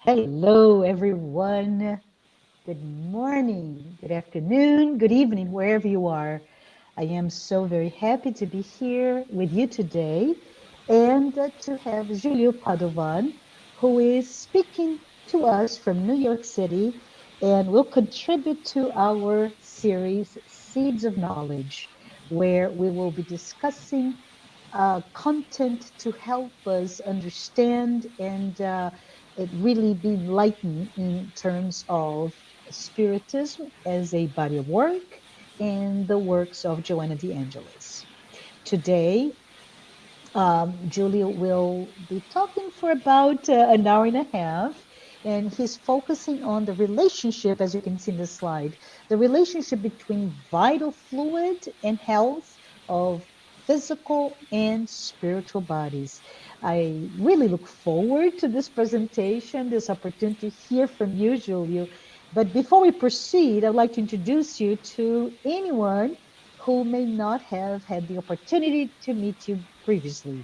Hello, everyone. Good morning, good afternoon, good evening, wherever you are. I am so very happy to be here with you today and to have Julio Padovan, who is speaking to us from New York City and will contribute to our series, Seeds of Knowledge, where we will be discussing content to help us understand and it really be enlightened in terms of Spiritism as a body of work and the works of Joanna de Angelis. Today, Julio will be talking for about an hour and a half, and he's focusing on the relationship, as you can see in the slide, the relationship between vital fluid and health of physical and spiritual bodies. I really look forward to this presentation, this opportunity to hear from you, Julio. But before we proceed, I'd like to introduce you to anyone who may not have had the opportunity to meet you previously.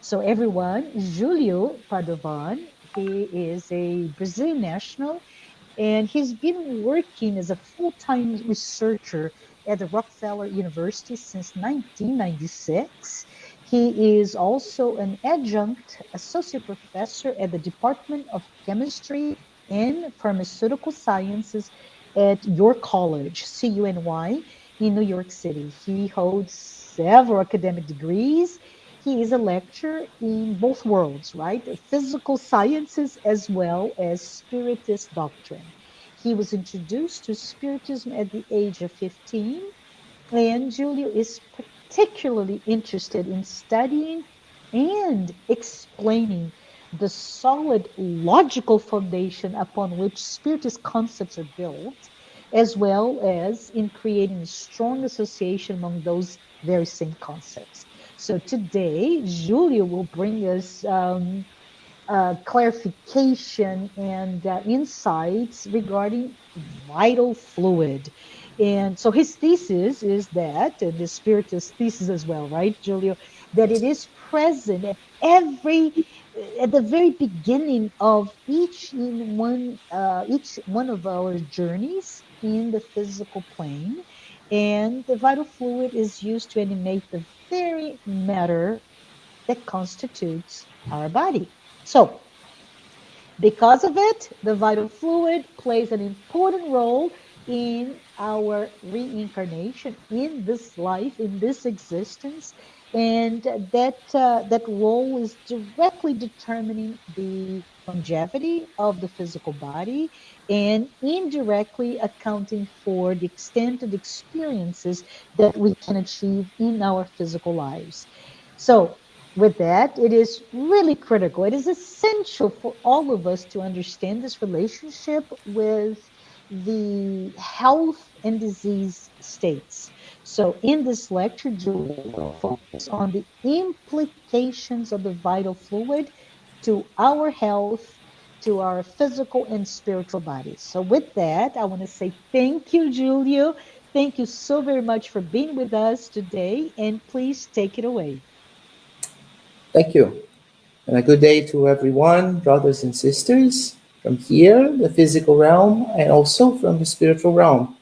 So, everyone, Julio Padovan, he is a Brazilian national and he's been working as a full time researcher at the Rockefeller University since 1996. He is also an adjunct associate professor at the Department of Chemistry and Pharmaceutical Sciences at York College, CUNY, in New York City. He holds several academic degrees. He is a lecturer in both worlds, right? Physical sciences as well as Spiritist doctrine. He was introduced to Spiritism at the age of 15, and Julio is particularly interested in studying and explaining the solid logical foundation upon which Spiritist concepts are built, as well as in creating a strong association among those very same concepts. So today, Julio will bring us clarification and insights regarding vital fluid. And so his thesis is that, and the Spiritus thesis as well, right, Julio, that it is present at the very beginning of each one of our journeys in the physical plane, and the vital fluid is used to animate the very matter that constitutes our body. So, because of it, the vital fluid plays an important role in our reincarnation in this life, in this existence, and that role is directly determining the longevity of the physical body and indirectly accounting for the extent of experiences that we can achieve in our physical lives. So, with that, it is really critical. It is essential for all of us to understand this relationship with the health and disease states. So, in this lecture, Julia will focus on the implications of the vital fluid to our health, to our physical and spiritual bodies. So, with that, I want to say thank you, Julio. Thank you so very much for being with us today, and please take it away. Thank you. And a good day to everyone, brothers and sisters, from here, the physical realm, and also from the spiritual realm.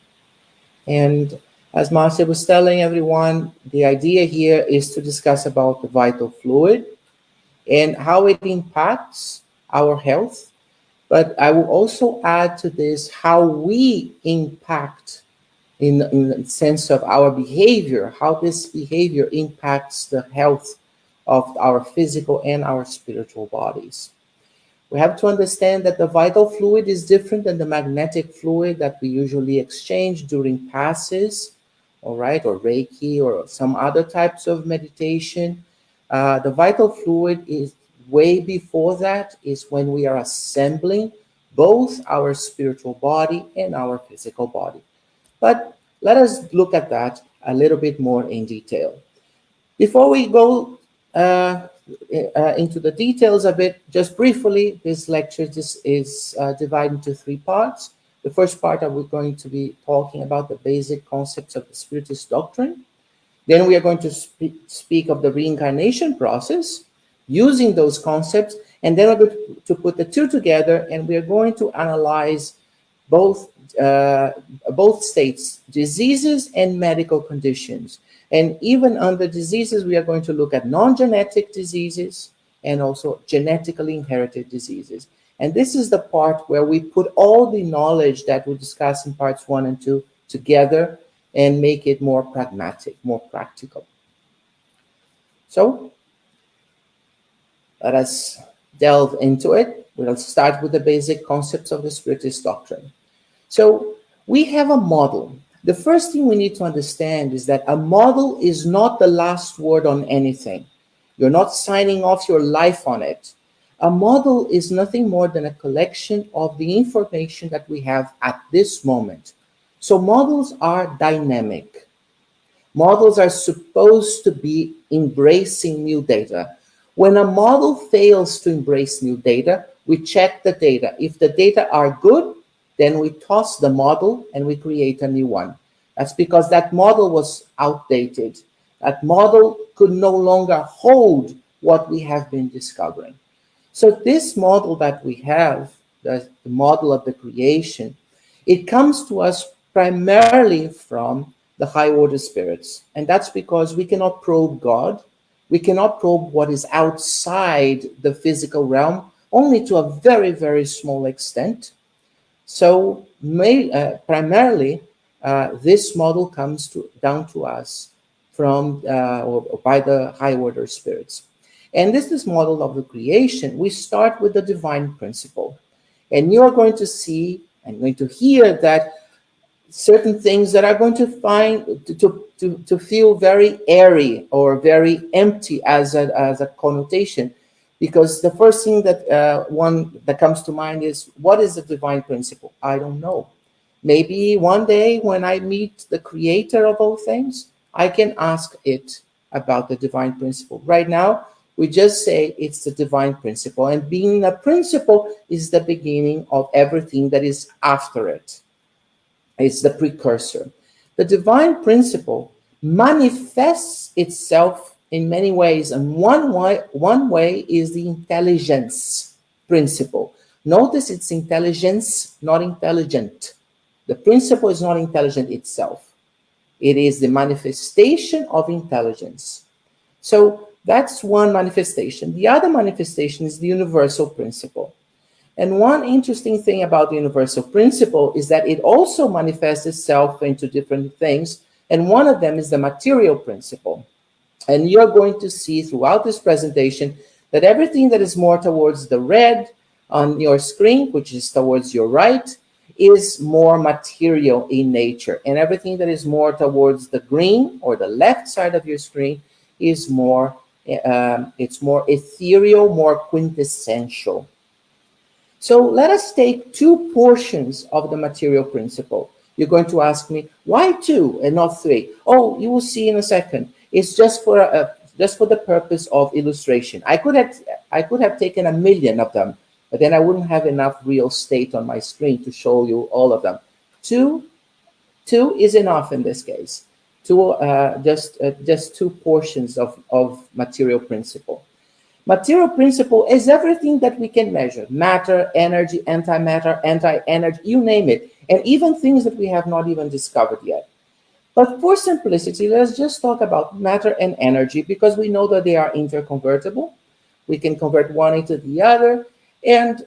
And as Marcia was telling everyone, the idea here is to discuss about the vital fluid and how it impacts our health. But I will also add to this how we impact in the sense of our behavior, how this behavior impacts the health of our physical and our spiritual bodies. We have to understand that the vital fluid is different than the magnetic fluid that we usually exchange during passes, all right, or Reiki or some other types of meditation. The vital fluid is way before that, is when we are assembling both our spiritual body and our physical body. But let us look at that a little bit more in detail. Before we go into the details of it, just briefly, this lecture is divided into three parts. The first part, we're going to be talking about the basic concepts of the Spiritist doctrine. Then we are going to speak of the reincarnation process. using those concepts, and then we're going to put the two together, and we're going to analyze both both states, diseases and medical conditions. And even under diseases, we are going to look at non-genetic diseases and also genetically inherited diseases. And this is the part where we put all the knowledge that we discuss in parts 1 and 2 together and make it more pragmatic, more practical. So let us delve into it. We'll start with the basic concepts of the Spiritist doctrine. So we have a model. The first thing we need to understand is that a model is not the last word on anything. You're not signing off your life on it. A model is nothing more than a collection of the information that we have at this moment. So models are dynamic. Models are supposed to be embracing new data. When a model fails to embrace new data, we check the data. If the data are good, then we toss the model and we create a new one. That's because that model was outdated. That model could no longer hold what we have been discovering. So this model that we have, the model of the creation, it comes to us primarily from the high order spirits. And that's because we cannot probe God. We cannot probe what is outside the physical realm, only to a very, very small extent. So primarily, this model comes down to us from or by the high order spirits. And this model of the creation, we start with the divine principle. And you are going to see and going to hear that certain things that are going to to feel very airy or very empty as a connotation, because the first thing that one that comes to mind is, what is the divine principle? I don't know. Maybe one day when I meet the creator of all things, I can ask it about the divine principle. Right now, we just say it's the divine principle, and being a principle is the beginning of everything that is after it. It's the precursor. The divine principle manifests itself in many ways, and one way is the intelligence principle. Notice it's intelligence, not intelligent. The principle is not intelligent itself. It is the manifestation of intelligence. So that's one manifestation. The other manifestation is the universal principle. And one interesting thing about the universal principle is that it also manifests itself into different things. And one of them is the material principle. And you're going to see throughout this presentation that everything that is more towards the red on your screen, which is towards your right, is more material in nature. And everything that is more towards the green or the left side of your screen is more, it's more ethereal, more quintessential. So let us take two portions of the material principle. You're going to ask me, why two and not three? Oh, you will see in a second. It's just for the purpose of illustration. I could have taken 1,000,000 of them, but then I wouldn't have enough real estate on my screen to show you all of them. Two is enough in this case. Just two portions of material principle. Material principle is everything that we can measure: matter, energy, antimatter, anti-energy, you name it, and even things that we have not even discovered yet. But for simplicity, let's just talk about matter and energy, because we know that they are interconvertible. We can convert one into the other, and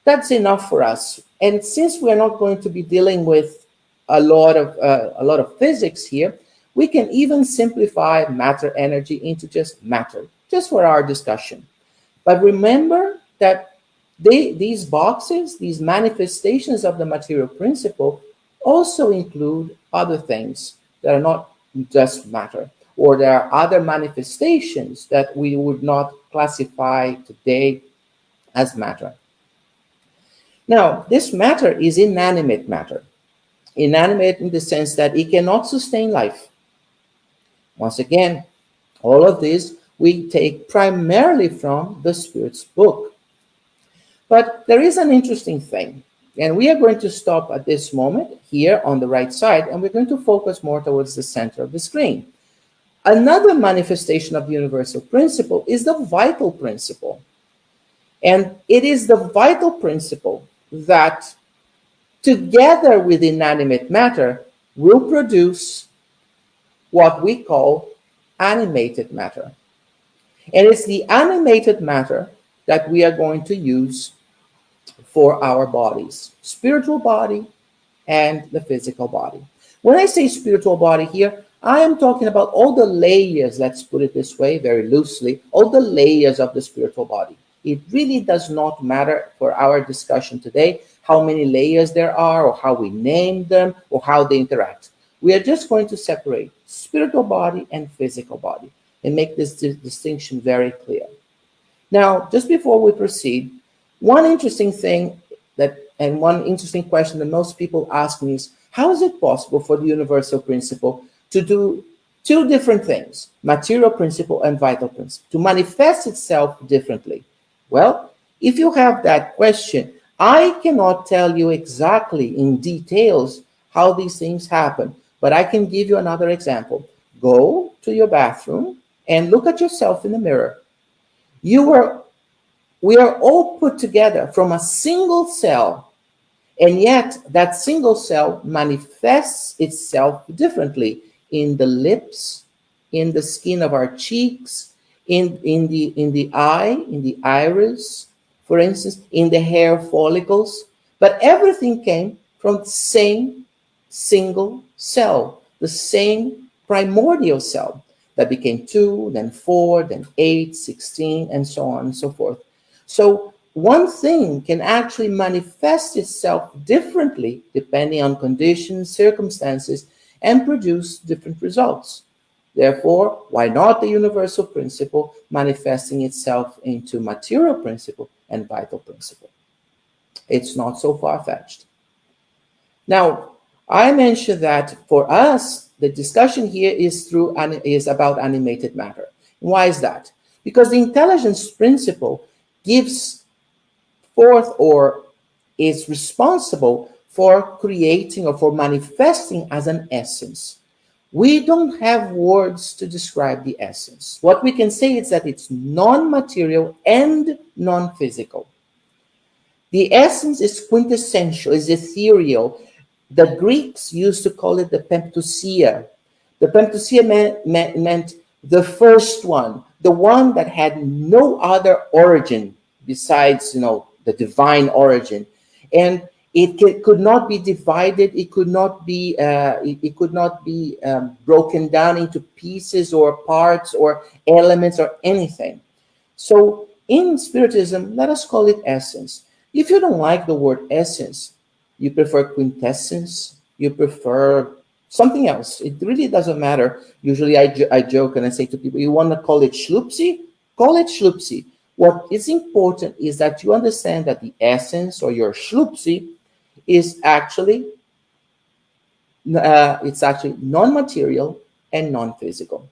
that's enough for us. And since we're not going to be dealing with a lot of physics here, we can even simplify matter energy into just matter, just for our discussion. But remember that these boxes, these manifestations of the material principle, also include other things that are not just matter, or there are other manifestations that we would not classify today as matter. Now, this matter is inanimate matter. Inanimate in the sense that it cannot sustain life. Once again, all of this we take primarily from the Spirit's book. But there is an interesting thing, and we are going to stop at this moment here on the right side, and we're going to focus more towards the center of the screen. Another manifestation of the universal principle is the vital principle. And it is the vital principle that, together with inanimate matter, will produce what we call animated matter. And it's the animated matter that we are going to use for our bodies, spiritual body and the physical body. When I say spiritual body here, I am talking about all the layers, let's put it this way, very loosely, all the layers of the spiritual body. It really does not matter for our discussion today how many layers there are, or how we name them, or how they interact. We are just going to separate spiritual body and physical body and make this distinction very clear. Now, just before we proceed, one interesting thing and one interesting question that most people ask me is, how is it possible for the universal principle to do two different things, material principle and vital principle, to manifest itself differently? Well, if you have that question, I cannot tell you exactly in details how these things happen, but I can give you another example. Go to your bathroom and look at yourself in the mirror. We are all put together from a single cell, and yet that single cell manifests itself differently in the lips, in the skin of our cheeks, in the eye, in the iris, for instance, in the hair follicles. But everything came from the same single cell, the same primordial cell that became 2, then 4, then 8, 16, and so on and so forth. So one thing can actually manifest itself differently depending on conditions, circumstances, and produce different results. Therefore, why not the universal principle manifesting itself into material principle and vital principle? It's not so far-fetched. Now, I mentioned that for us, the discussion here is about animated matter. Why is that? Because the intelligence principle gives forth, or is responsible for creating or for manifesting as an essence. We don't have words to describe the essence. What we can say is that it's non-material and non-physical. The essence is quintessential, is ethereal. The Greeks used to call it the pempousia. The pempousia meant the first one, the one that had no other origin besides, the divine origin, and it could not be divided. It could not be. It could not be broken down into pieces or parts or elements or anything. So in Spiritism, let us call it essence. If you don't like the word essence, you prefer quintessence, you prefer something else. It really doesn't matter. Usually I joke and I say to people, you want to call it schlupsy? Call it schlupsy. What is important is that you understand that the essence, or your schlupsy, is actually non-material and non-physical.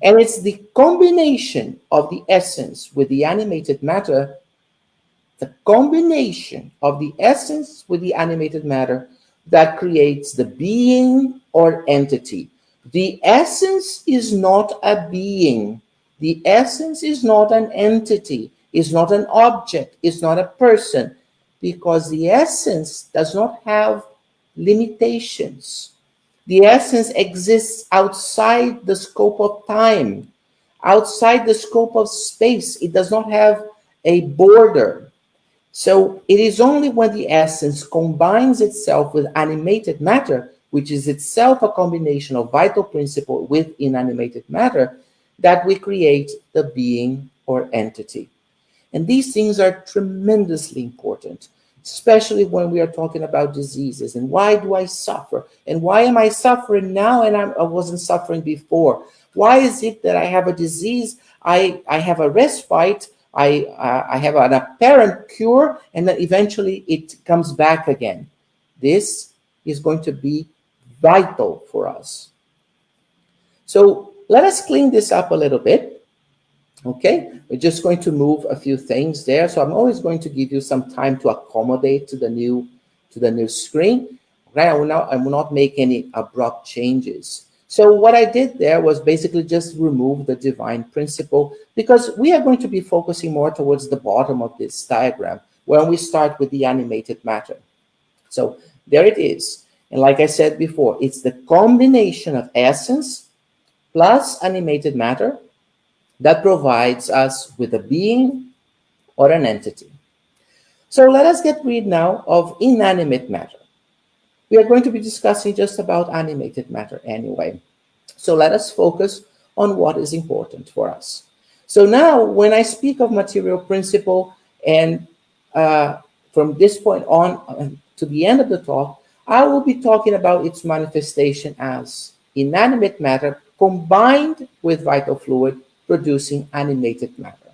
And it's the combination of the essence with the animated matter, that creates the being or entity. The essence is not a being. The essence is not an entity, is not an object, is not a person, because the essence does not have limitations. The essence exists outside the scope of time, outside the scope of space. It does not have a border. So it is only when the essence combines itself with animated matter, which is itself a combination of vital principle with inanimated matter, that we create the being or entity. And these things are tremendously important, especially when we are talking about diseases. And why do I suffer? And why am I suffering now and I wasn't suffering before? Why is it that I have a disease, I have a respite, I have an apparent cure, and then eventually it comes back again? This is going to be vital for us. So let us clean this up a little bit. Okay, we're just going to move a few things there. So I'm always going to give you some time to accommodate to the new screen. Okay, I will not make any abrupt changes. So what I did there was basically just remove the divine principle, because we are going to be focusing more towards the bottom of this diagram when we start with the animated matter. So there it is. And like I said before, it's the combination of essence plus animated matter that provides us with a being or an entity. So let us get rid now of inanimate matter. We are going to be discussing just about animated matter anyway. So let us focus on what is important for us. So now, when I speak of material principle, and from this point on to the end of the talk, I will be talking about its manifestation as inanimate matter combined with vital fluid producing animated matter.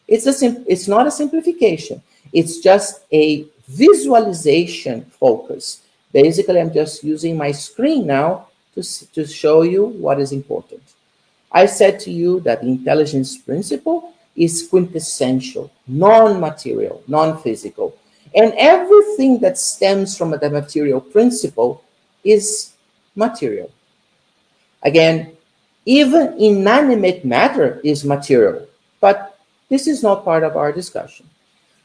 It's not a simplification. It's just a visualization focus. Basically, I'm just using my screen now to show you what is important. I said to you that the intelligence principle is quintessential, non-material, non-physical. And everything that stems from the material principle is material. Again, even inanimate matter is material, but this is not part of our discussion.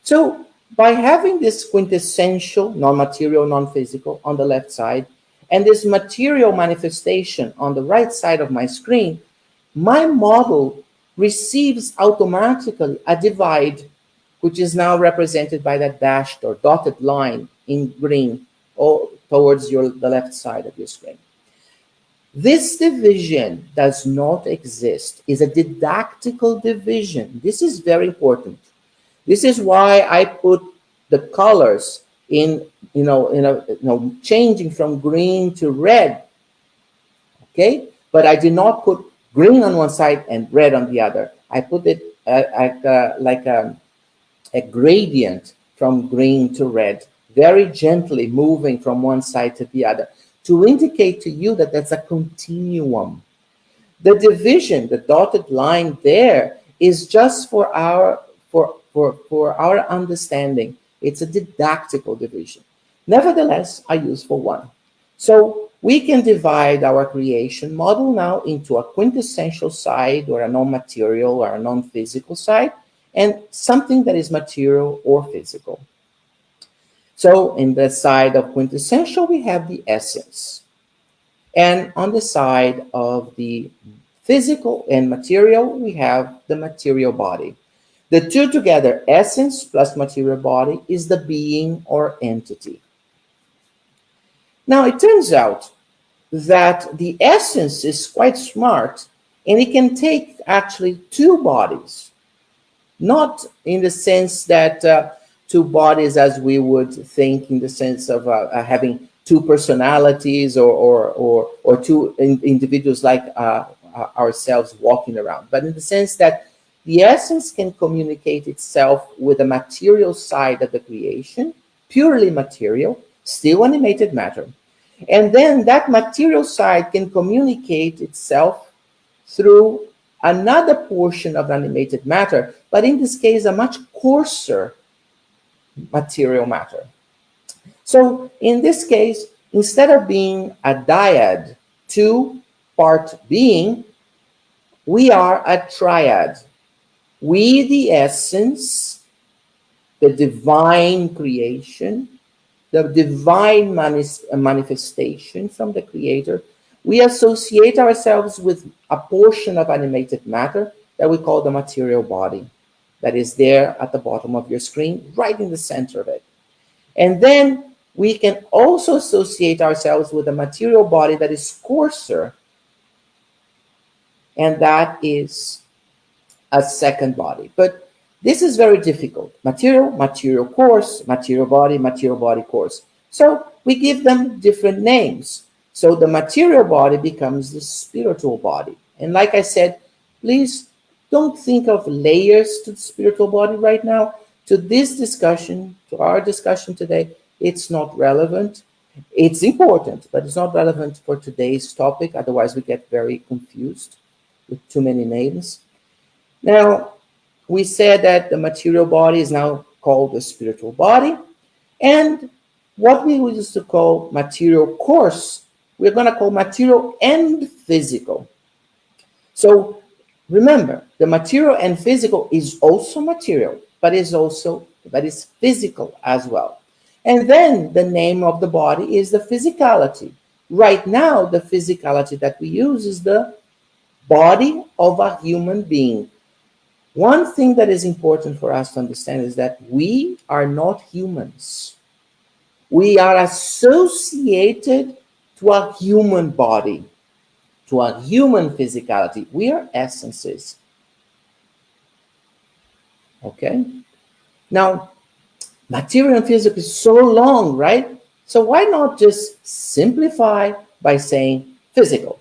So by having this quintessential, non-material, non-physical on the left side, and this material manifestation on the right side of my screen, my model receives automatically a divide, which is now represented by that dashed or dotted line in green towards the left side of your screen. This division does not exist. It's a didactical division. This is very important. This is why I put the colors in, changing from green to red. Okay, but I did not put green on one side and red on the other. I put it like a gradient from green to red, very gently moving from one side to the other, to indicate to you that that's a continuum. The division, the dotted line there, is just for our understanding. It's a didactical division. Nevertheless, a useful one. So we can divide our creation model now into a quintessential side, or a non-material or a non-physical side, and something that is material or physical. So in the side of quintessential, we have the essence. And on the side of the physical and material, we have the material body. The two together, essence plus material body, is the being or entity. Now, it turns out that the essence is quite smart, and it can take actually two bodies, not in the sense that two bodies as we would think in the sense of having two personalities or two individuals like ourselves walking around, but in the sense that the essence can communicate itself with the material side of the creation, purely material, still animated matter. And then that material side can communicate itself through another portion of animated matter, but in this case, a much coarser material matter. So in this case, instead of being a dyad, two-part being, we are a triad. We, the essence, the divine creation, the divine manifestation from the Creator, we associate ourselves with a portion of animated matter that we call the material body, that is there at the bottom of your screen, right in the center of it. And then we can also associate ourselves with a material body that is coarser, and that is a second body. But this is very difficult. Material, material coarse, material body coarse. So we give them different names. So the material body becomes the spiritual body. And like I said, please don't think of layers to the spiritual body right now. To this discussion, to our discussion today, it's not relevant. It's important, but it's not relevant for today's topic. Otherwise, we get very confused with too many names. Now, we said that the material body is now called the spiritual body, and what we used to call material coarse we're going to call material and physical. So remember, the material and physical is also material, but is physical as well. And then the name of the body is the physicality. Right now, the physicality that we use is the body of a human being. One thing that is important for us to understand is that we are not humans. We are associated to a human body, to a human physicality. We are essences. Okay? Now, material and physical is so long, right? So why not just simplify by saying physical?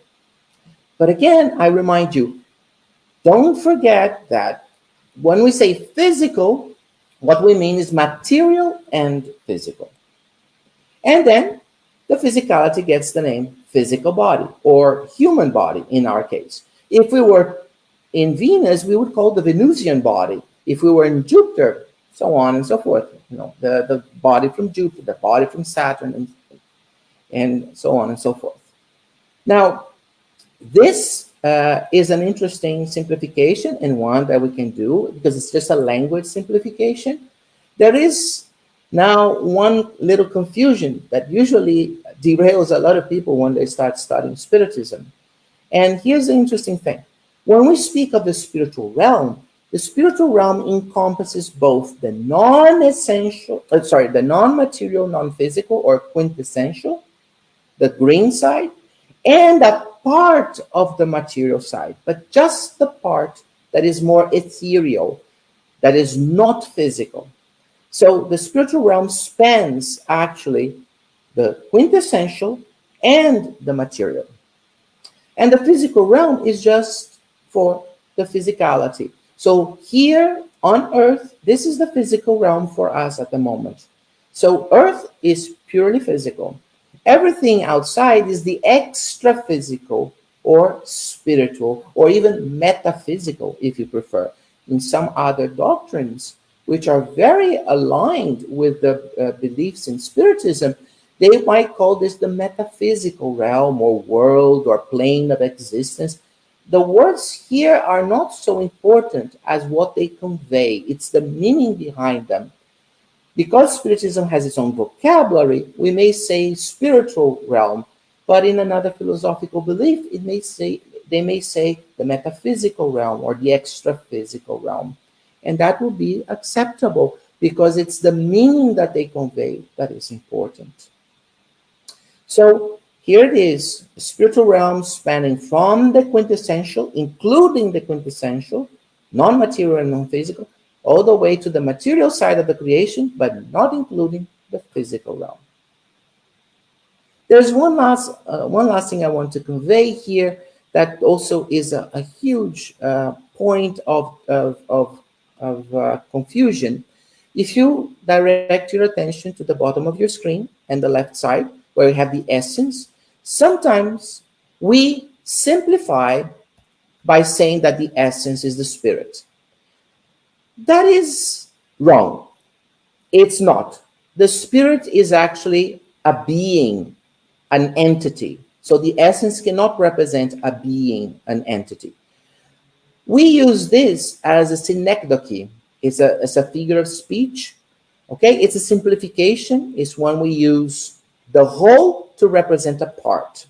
But again, I remind you, don't forget that when we say physical, what we mean is material and physical. And then the physicality gets the name physical body or human body in our case. If we were in Venus, we would call the Venusian body. If we were in Jupiter, so on and so forth. The body from Jupiter, the body from Saturn, and so on and so forth. Now, this is an interesting simplification and one that we can do because it's just a language simplification. There is now one little confusion that usually derails a lot of people when they start studying Spiritism. And here's the interesting thing. When we speak of the spiritual realm encompasses both the the non-material, non-physical, or quintessential, the green side, and a part of the material side, but just the part that is more ethereal, that is not physical. So the spiritual realm spans actually the quintessential and the material. And the physical realm is just for the physicality. So here on Earth, this is the physical realm for us at the moment. So Earth is purely physical. Everything outside is the extra physical or spiritual or even metaphysical, if you prefer, in some other doctrines, which are very aligned with the beliefs in Spiritism. They might call this the metaphysical realm or world or plane of existence. The words here are not so important as what they convey. It's the meaning behind them. Because Spiritism has its own vocabulary, we may say spiritual realm, but in another philosophical belief, they may say the metaphysical realm or the extra-physical realm. And that will be acceptable because it's the meaning that they convey that is important. So here it is, the spiritual realm spanning from the quintessential, including the quintessential, non-material and non-physical, all the way to the material side of the creation, but not including the physical realm. There's one last thing I want to convey here that also is a huge point of confusion. If you direct your attention to the bottom of your screen and the left side, where you have the essence, sometimes we simplify by saying that the essence is the spirit. That is wrong. It's not. The spirit is actually a being, an entity. So the essence cannot represent a being, an entity. We use this as a synecdoche. It's a figure of speech. Okay, it's a simplification. It's when we use the whole to represent a part.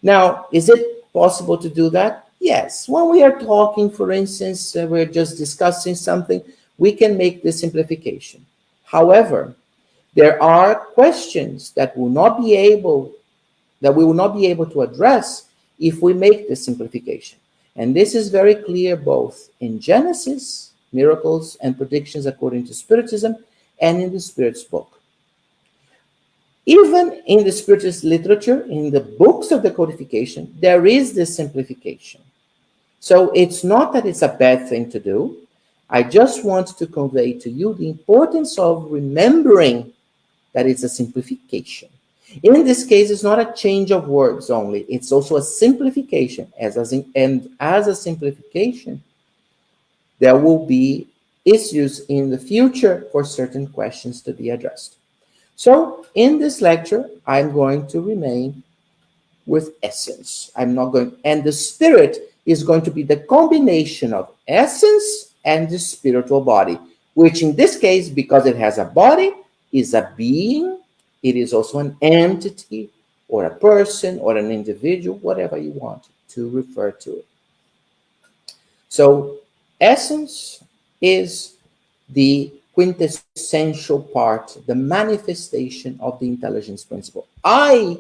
Now, is it possible to do that? Yes. When we are talking, for instance, we're just discussing something, we can make this simplification. However, there are questions that we will not be able to address if we make this simplification. And this is very clear both in Genesis, miracles and predictions according to Spiritism, and in the Spirit's book. Even in the Spiritist literature, in the books of the codification, there is this simplification. So it's not that it's a bad thing to do. I just want to convey to you the importance of remembering that it's a simplification. In this case, it's not a change of words only. It's also a simplification. And as a simplification, there will be issues in the future for certain questions to be addressed. So in this lecture, I'm going to remain with essence. I'm not going, and the spirit is going to be the combination of essence and the spiritual body, which in this case, because it has a body, is a being. It is also an entity or a person or an individual, whatever you want to refer to it. So essence is the quintessential part, the manifestation of the intelligence principle. I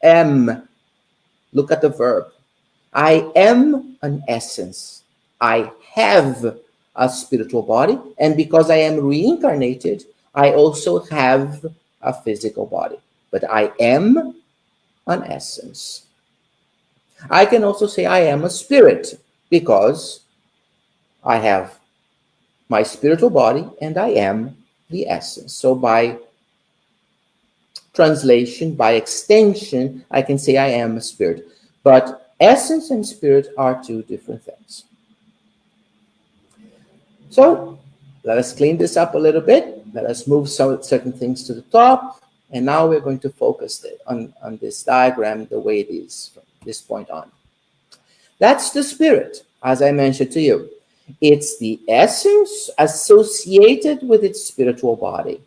am, look at the verb. I am an essence. I have a spiritual body. And because I am reincarnated, I also have a physical body. But I am an essence. I can also say I am a spirit because I have my spiritual body and I am the essence. So by translation, by extension, I can say I am a spirit. But essence and spirit are two different things. So let us clean this up a little bit. Let us move some certain things to the top. And now we're going to focus on this diagram the way it is from this point on. That's the spirit, as I mentioned to you. It's the essence associated with its spiritual body.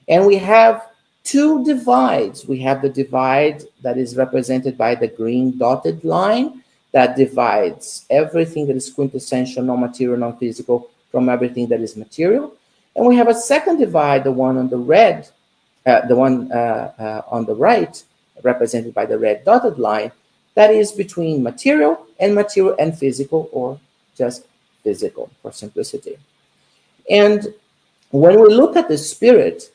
And we have two divides. We have the divide that is represented by the green dotted line that divides everything that is quintessential, non-material, non-physical from everything that is material. And we have a second divide, the one on the red, the one on the right, represented by the red dotted line, that is between material and physical, or just physical for simplicity. And when we look at the spirit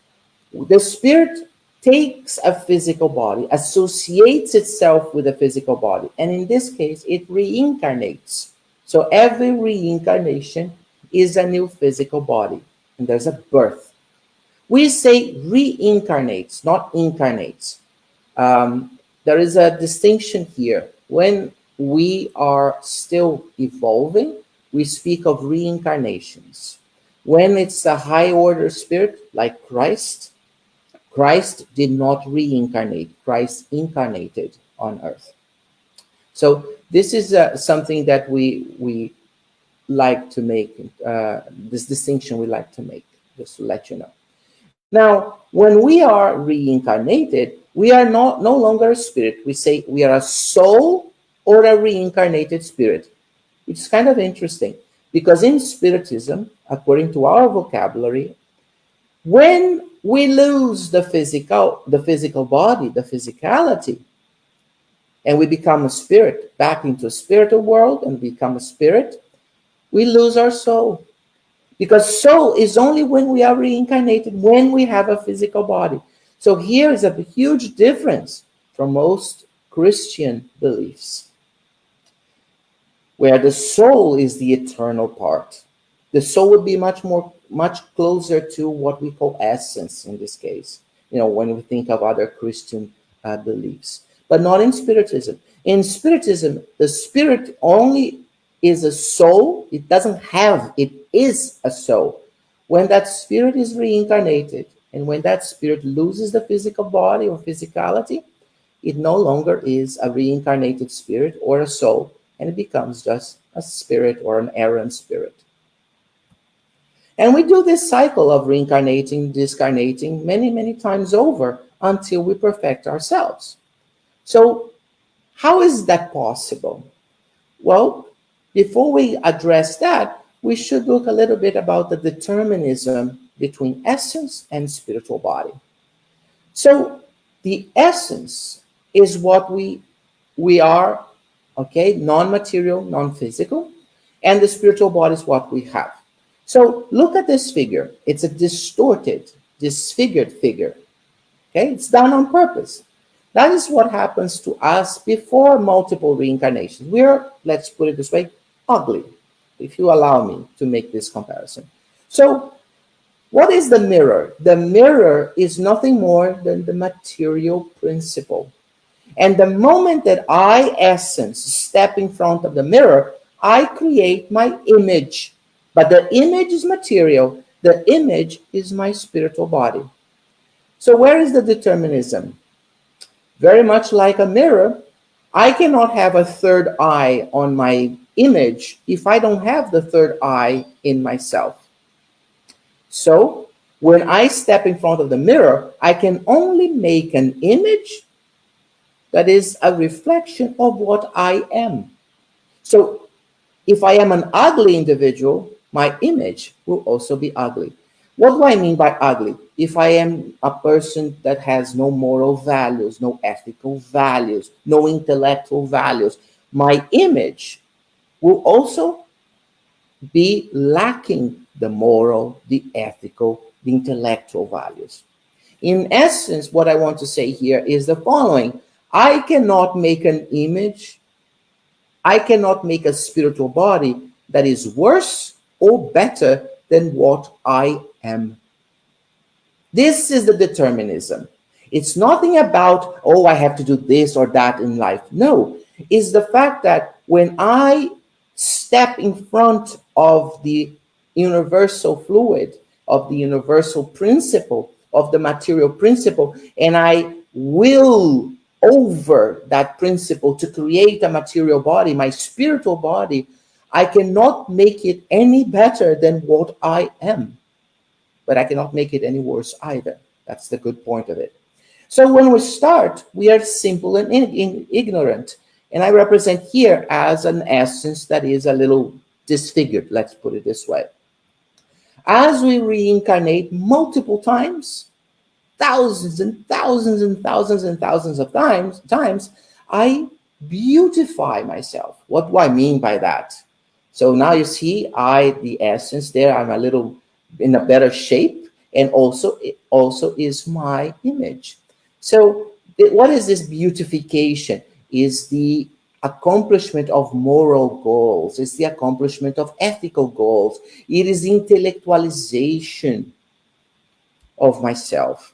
takes a physical body, associates itself with a physical body, and in this case, it reincarnates. So every reincarnation is a new physical body, and there's a birth. We say reincarnates, not incarnates. There is a distinction here. When we are still evolving, we speak of reincarnations. When it's a high order spirit like Christ did not reincarnate. Christ incarnated on earth. So this is something that we like to make, this distinction we like to make, just to let you know. Now, when we are reincarnated, we are no longer a spirit. We say we are a soul or a reincarnated spirit, which is kind of interesting because in Spiritism, according to our vocabulary, when we lose the physical body, the physicality, and we become a spirit, back into a spiritual world and become a spirit, we lose our soul. Because soul is only when we are reincarnated, when we have a physical body. So here is a huge difference from most Christian beliefs, where the soul is the eternal part. The soul would be much closer to what we call essence in this case, when we think of other Christian beliefs, but not in Spiritism. In Spiritism, the spirit only is a soul. It is a soul. When that spirit is reincarnated, and when that spirit loses the physical body or physicality, it no longer is a reincarnated spirit or a soul, and it becomes just a spirit or an errant spirit. And we do this cycle of reincarnating, discarnating many, many times over until we perfect ourselves. So how is that possible? Well, before we address that, we should look a little bit about the determinism between essence and spiritual body. So the essence is what we are, okay, non-material, non-physical, and the spiritual body is what we have. So look at this figure. It's a distorted, disfigured figure. Okay, it's done on purpose. That is what happens to us before multiple reincarnations. We're, let's put it this way, ugly, if you allow me to make this comparison. So what is the mirror? The mirror is nothing more than the material principle. And the moment that I, essence, step in front of the mirror, I create my image. But the image is material. The image is my spiritual body. So where is the determinism? Very much like a mirror, I cannot have a third eye on my image if I don't have the third eye in myself. So when I step in front of the mirror, I can only make an image that is a reflection of what I am. So if I am an ugly individual, my image will also be ugly. What do I mean by ugly? If I am a person that has no moral values, no ethical values, no intellectual values, my image will also be lacking the moral, the ethical, the intellectual values. In essence, what I want to say here is the following: I cannot make an image, I cannot make a spiritual body that is worse or better than what I am. This is the determinism. It's nothing about, oh, I have to do this or that in life. No, it's the fact that when I step in front of the universal fluid, of the universal principle, of the material principle, and I will over that principle to create a material body, my spiritual body, I cannot make it any better than what I am, but I cannot make it any worse either. That's the good point of it. So when we start, we are simple and ignorant. And I represent here as an essence that is a little disfigured, let's put it this way. As we reincarnate multiple times, thousands and thousands and thousands and thousands of times, I beautify myself. What do I mean by that? So now you see, the essence there, I'm a little in a better shape, and also it also is my image. So what is this beautification? Is the accomplishment of moral goals. It's the accomplishment of ethical goals. It is intellectualization of myself.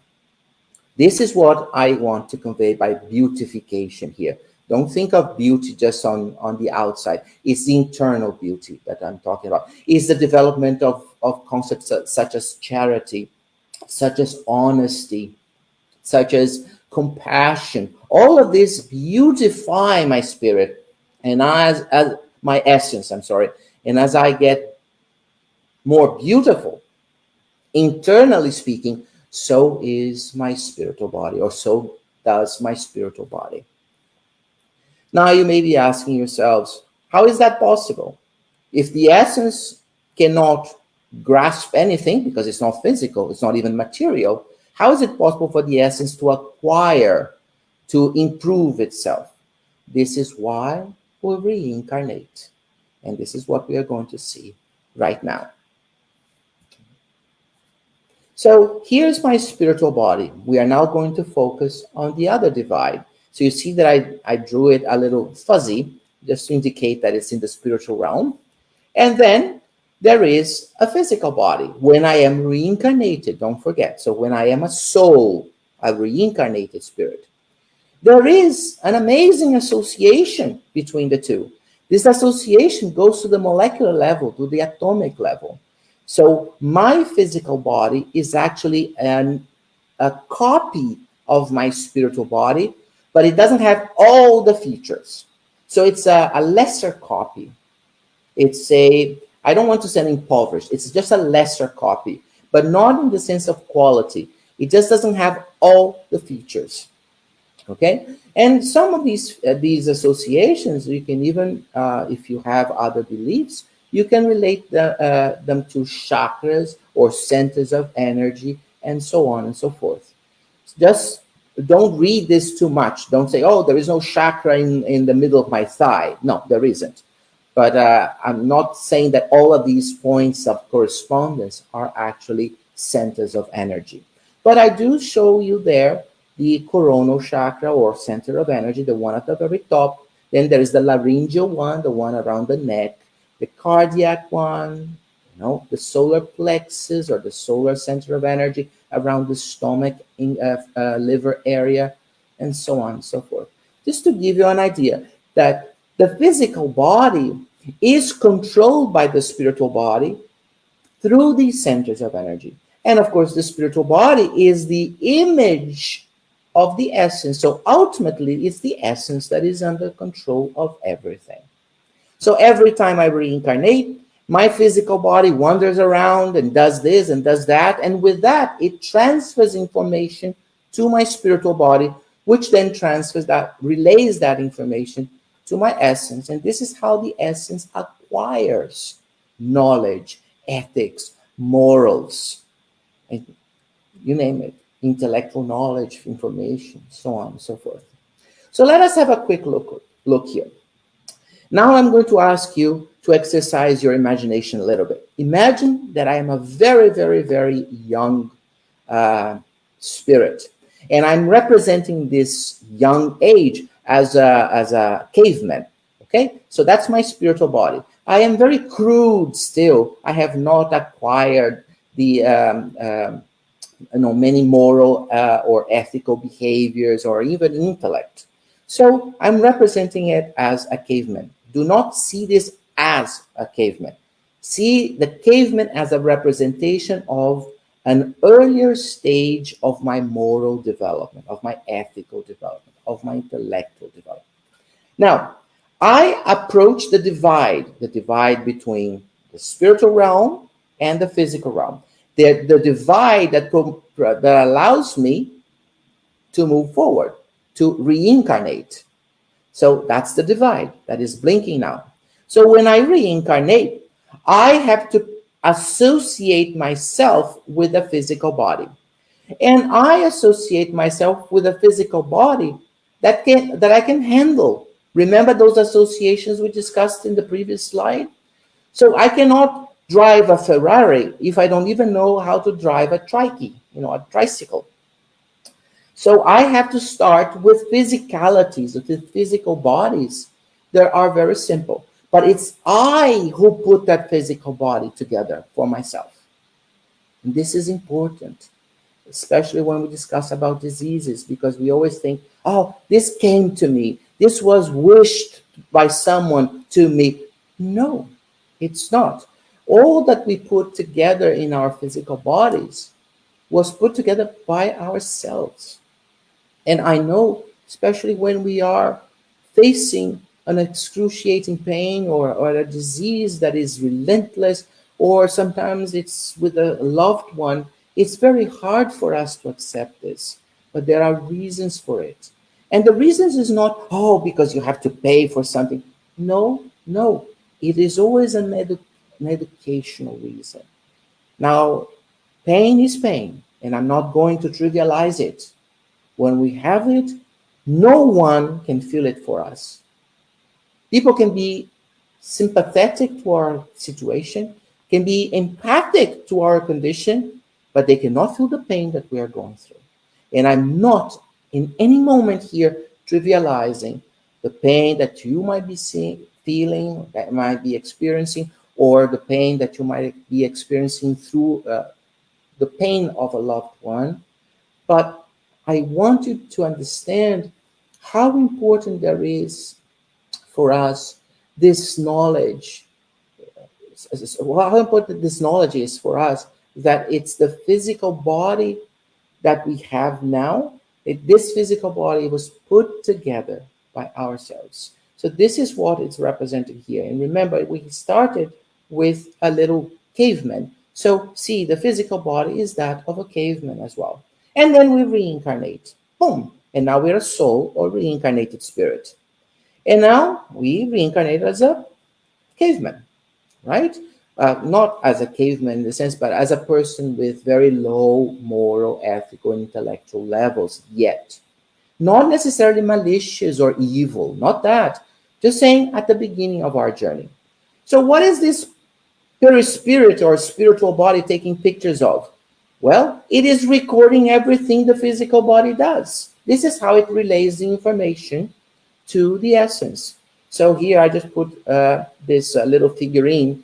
This is what I want to convey by beautification here. Don't think of beauty just on the outside. It's the internal beauty that I'm talking about. It's the development of concepts such as charity, such as honesty, such as compassion. All of this beautify my spirit and as my essence, I'm sorry. And as I get more beautiful, internally speaking, so is my spiritual body, or so does my spiritual body. Now you may be asking yourselves, how is that possible? If the essence cannot grasp anything because it's not physical, it's not even material, how is it possible for the essence to acquire, to improve itself? This is why we reincarnate. And this is what we are going to see right now. So here's my spiritual body. We are now going to focus on the other divide. So you see that I drew it a little fuzzy, just to indicate that it's in the spiritual realm. And then there is a physical body. When I am reincarnated, don't forget. So when I am a soul, a reincarnated spirit, there is an amazing association between the two. This association goes to the molecular level, to the atomic level. So my physical body is actually a copy of my spiritual body, but it doesn't have all the features. So it's a lesser copy. I don't want to say impoverished, it's just a lesser copy, but not in the sense of quality. It just doesn't have all the features. Okay? And some of these associations, you can even, if you have other beliefs, you can relate them to chakras or centers of energy and so on and so forth. Just don't read this too much. Don't say, oh, there is no chakra in the middle of my thigh. No, there isn't. But I'm not saying that all of these points of correspondence are actually centers of energy. But I do show you there the coronal chakra or center of energy, the one at the very top. Then there is the laryngeal one, the one around the neck, the cardiac one, the solar plexus or the solar center of energy around the stomach, liver area, and so on and so forth. Just to give you an idea that the physical body is controlled by the spiritual body through these centers of energy. And of course, the spiritual body is the image of the essence. So ultimately, it's the essence that is under control of everything. So every time I reincarnate, my physical body wanders around and does this and does that. And with that, it transfers information to my spiritual body, which then transfers that, relays that information to my essence. And this is how the essence acquires knowledge, ethics, morals, and you name it, intellectual knowledge, information, so on and so forth. So let us have a quick look here. Now I'm going to ask you to exercise your imagination a little bit. Imagine that I am a very, very, very young spirit, and I'm representing this young age as a caveman. Okay, so that's my spiritual body. I am very crude still. I have not acquired the many moral or ethical behaviors or even intellect. So I'm representing it as a caveman. Do not see this as a caveman. See the caveman as a representation of an earlier stage of my moral development, of my ethical development, of my intellectual development. Now, I approach the divide between the spiritual realm and the physical realm. The divide that allows me to move forward, to reincarnate. So that's the divide that is blinking now. So when I reincarnate, I have to associate myself with a physical body. And I associate myself with a physical body that I can handle. Remember those associations we discussed in the previous slide? So I cannot drive a Ferrari if I don't even know how to drive a a tricycle. So I have to start with physicalities, with physical bodies that are very simple. But it's I who put that physical body together for myself. And this is important, especially when we discuss about diseases, because we always think, oh, this came to me. This was wished by someone to me. No, it's not. All that we put together in our physical bodies was put together by ourselves. And I know, especially when we are facing an excruciating pain or a disease that is relentless, or sometimes it's with a loved one, it's very hard for us to accept this. But there are reasons for it. And the reasons is not, oh, because you have to pay for something. No, no. It is always an educational reason. Now, pain is pain, and I'm not going to trivialize it. When we have it, no one can feel it for us. People can be sympathetic to our situation, can be empathic to our condition, but they cannot feel the pain that we are going through. And I'm not in any moment here trivializing the pain that you might be feeling, that might be experiencing, or the pain that you might be experiencing through the pain of a loved one. But I want you to understand how important there is for us this knowledge, how important this knowledge is for us, that it's the physical body that we have now. This physical body was put together by ourselves. So this is what it's represented here. And remember, we started with a little caveman. So see, the physical body is that of a caveman as well. And then we reincarnate. Boom. And now we're a soul or reincarnated spirit. And now we reincarnate as a caveman, right? Not as a caveman in the sense, but as a person with very low moral, ethical, intellectual levels yet. Not necessarily malicious or evil, not that. Just saying at the beginning of our journey. So what is this perispirit or spiritual body taking pictures of? Well, it is recording everything the physical body does. This is how it relays the information to the essence. So here I just put this little figurine,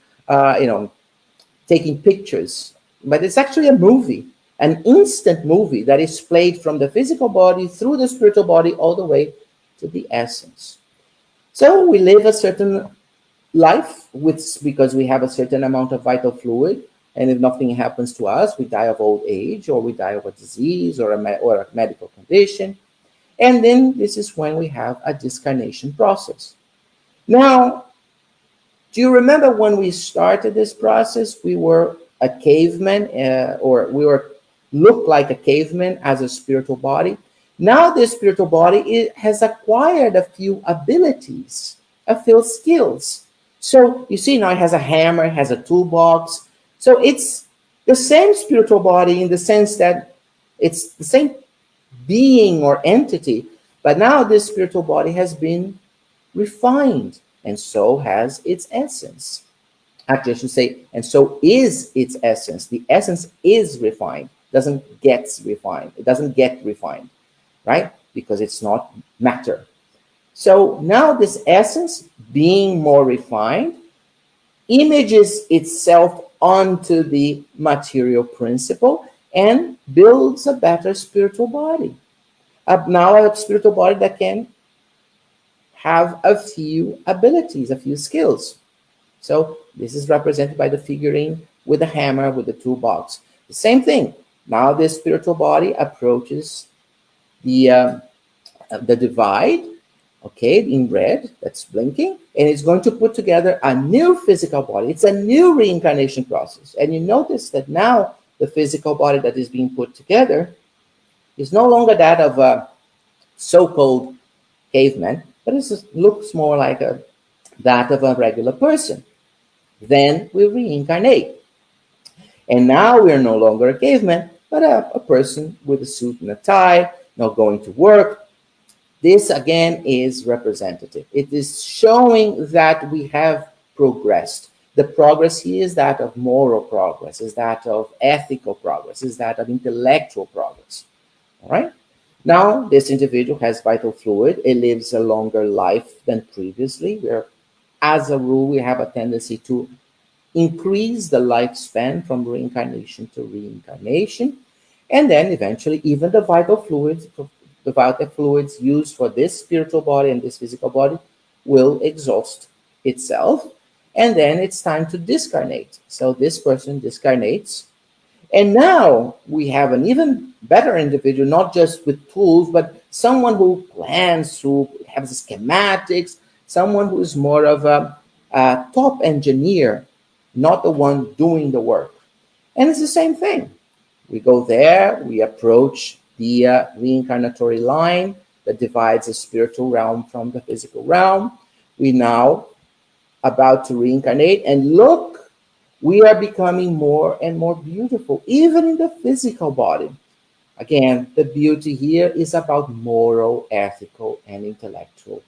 taking pictures, but it's actually a movie, an instant movie that is played from the physical body through the spiritual body all the way to the essence. So we live a certain life because we have a certain amount of vital fluid, And if nothing happens to us, we die of old age, or we die of a disease, or a medical condition. And then this is when we have a discarnation process. Now, do you remember when we started this process? We were a caveman, or we were looked like a caveman as a spiritual body. Now, this spiritual body has acquired a few abilities, a few skills. So you see, now it has a hammer, it has a toolbox. So it's the same spiritual body in the sense that it's the same being or entity, but now this spiritual body has been refined, and so has its essence. Actually, I should say, and so is its essence. The essence is refined, doesn't get refined. It doesn't get refined, right? Because it's not matter. So now this essence, being more refined, images itself onto the material principle and builds a better spiritual body. Now a spiritual body that can have a few abilities, a few skills. So this is represented by the figurine with the hammer, with the toolbox. The same thing. Now this spiritual body approaches the divide, okay, in red, that's blinking, and it's going to put together a new physical body. It's a new reincarnation process. And you notice that now the physical body that is being put together is no longer that of a so-called caveman, but it looks more like that of a regular person. Then we reincarnate. And now we're no longer a caveman, but a person with a suit and a tie, not going to work. This again is representative. It is showing that we have progressed. The progress here is that of moral progress, is that of ethical progress, is that of intellectual progress. All right? Now, this individual has vital fluid. It lives a longer life than previously, where, as a rule, we have a tendency to increase the lifespan from reincarnation to reincarnation. And then eventually, even the vital fluids used for this spiritual body and this physical body will exhaust itself. And then it's time to discarnate. So this person discarnates. And now we have an even better individual, not just with tools, but someone who plans, who has schematics, someone who is more of a top engineer, not the one doing the work. And it's the same thing. We go there, we approach the reincarnatory line that divides the spiritual realm from the physical realm. We now about to reincarnate, and look, we are becoming more and more beautiful, even in the physical body. Again, the beauty here is about moral, ethical, and intellectual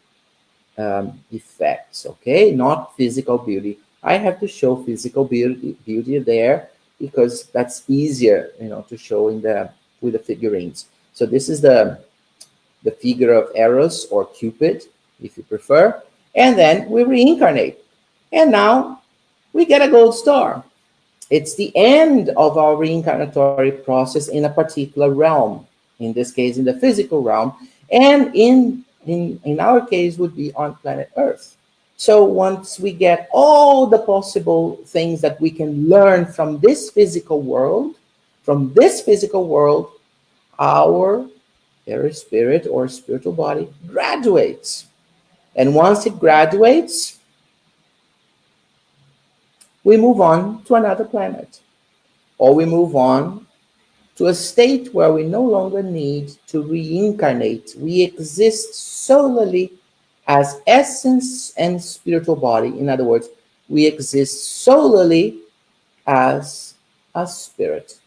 effects, okay? Not physical beauty. I have to show physical beauty there because that's easier, to show with the figurines. So this is the figure of Eros or Cupid, if you prefer. And then we reincarnate. And now we get a gold star. It's the end of our reincarnatory process in a particular realm, in this case, in the physical realm, and in our case would be on planet Earth. So once we get all the possible things that we can learn from this physical world, our spirit or spiritual body graduates. And once it graduates, we move on to another planet, or we move on to a state where we no longer need to reincarnate. We exist solely as essence and spiritual body. In other words, we exist solely as a spirit.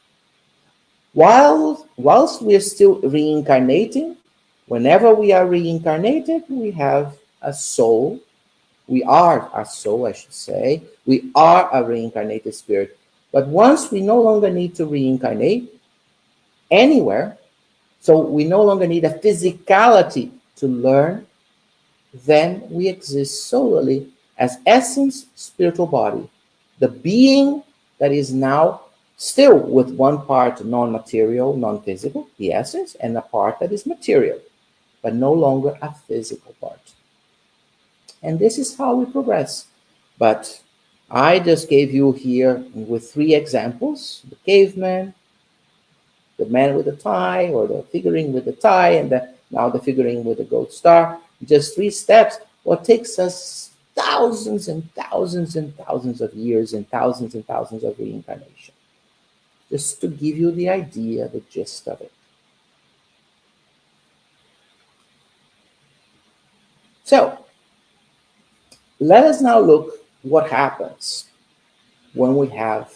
Whilst we are still reincarnating, whenever we are reincarnated, we have a soul. We are a soul, I should say. We are a reincarnated spirit. But once we no longer need to reincarnate anywhere, so we no longer need a physicality to learn, then we exist solely as essence, spiritual body. The being that is now still with one part non-material, non-physical, the essence, and a part that is material, but no longer a physical part. And this is how we progress. But I just gave you here with three examples: the caveman, the man with the tie, or the figurine with the tie, and now the figurine with the gold star. Just three steps. What takes us thousands and thousands and thousands of years and thousands of reincarnation. Just to give you the idea, the gist of it. So let us now look what happens when we have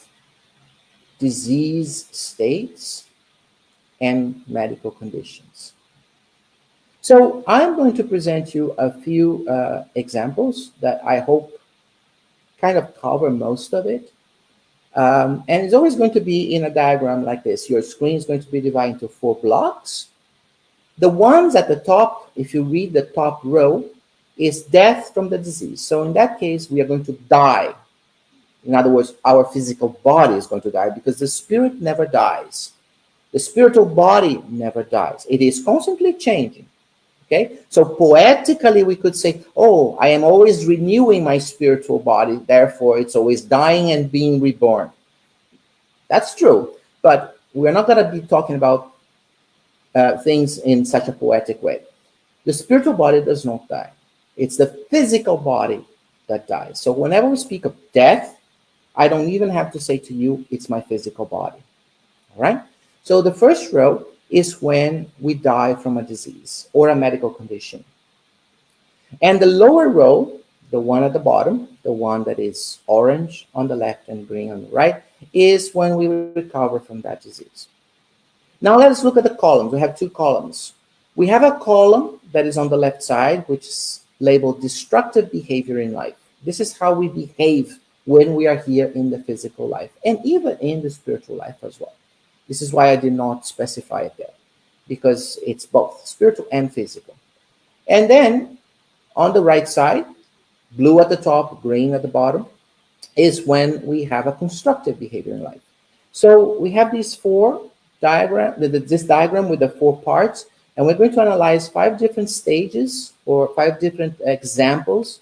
disease states and medical conditions. So I'm going to present you a few examples that I hope kind of cover most of it. And it's always going to be in a diagram like this. Your screen is going to be divided into 4 blocks. The ones at the top, if you read the top row, is death from the disease. So in that case, we are going to die. In other words, our physical body is going to die because the spirit never dies. The spiritual body never dies. It is constantly changing. Okay, so poetically we could say, oh, I am always renewing my spiritual body, therefore it's always dying and being reborn. That's true, but we're not going to be talking about things in such a poetic way. The spiritual body does not die. It's the physical body that dies. So whenever we speak of death, I don't even have to say to you, it's my physical body. All right? So the first row is when we die from a disease or a medical condition. And the lower row, the one at the bottom, the one that is orange on the left and green on the right, is when we recover from that disease. Now let's look at the columns. We have 2 columns. We have a column that is on the left side, which is labeled destructive behavior in life. This is how we behave when we are here in the physical life and even in the spiritual life as well. This is why I did not specify it there, because it's both spiritual and physical. And then on the right side, blue at the top, green at the bottom, is when we have a constructive behavior in life. So we have these 4 diagrams, this diagram with the 4 parts, and we're going to analyze 5 different stages or 5 different examples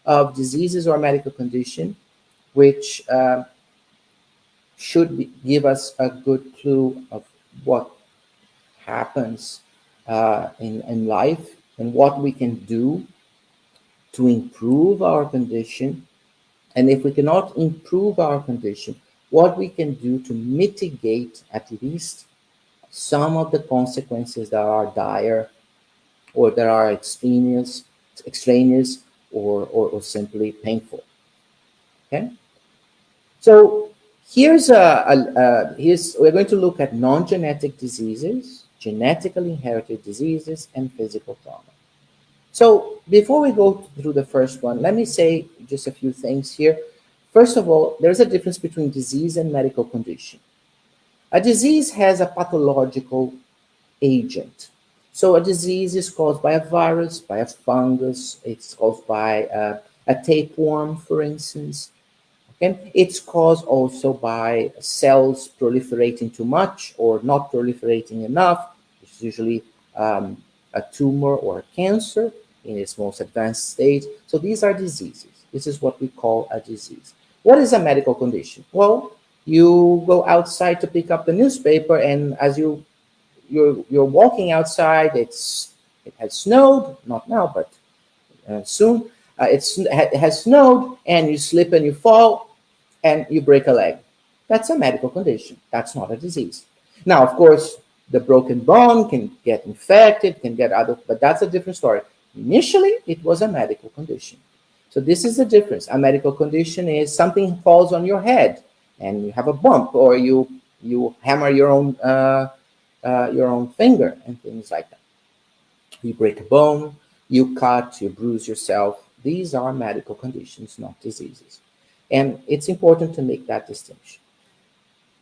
of diseases or medical condition, which should give us a good clue of what happens in life and what we can do to improve our condition. And if we cannot improve our condition, what we can do to mitigate at least some of the consequences that are dire or that are extraneous or simply painful. Okay? So here's we're going to look at non-genetic diseases, genetically inherited diseases, and physical trauma. So before we go through the first one, let me say just a few things here. First of all, there's a difference between disease and medical condition. A disease has a pathological agent. So a disease is caused by a virus, by a fungus, it's caused by a tapeworm, for instance. Okay? It's caused also by cells proliferating too much or not proliferating enough, which is usually a tumor or a cancer in its most advanced stage. So these are diseases. This is what we call a disease. What is a medical condition? Well, you go outside to pick up the newspaper, and as you're walking outside, it has snowed, not now, but soon. It has snowed, and you slip and you fall, and you break a leg. That's a medical condition. That's not a disease. Now, of course, the broken bone can get infected, can get other, but that's a different story. Initially, it was a medical condition. So this is the difference. A medical condition is something falls on your head, and you have a bump, or you hammer your own finger and things like that. You break a bone, you cut, you bruise yourself. These are medical conditions, not diseases. And it's important to make that distinction.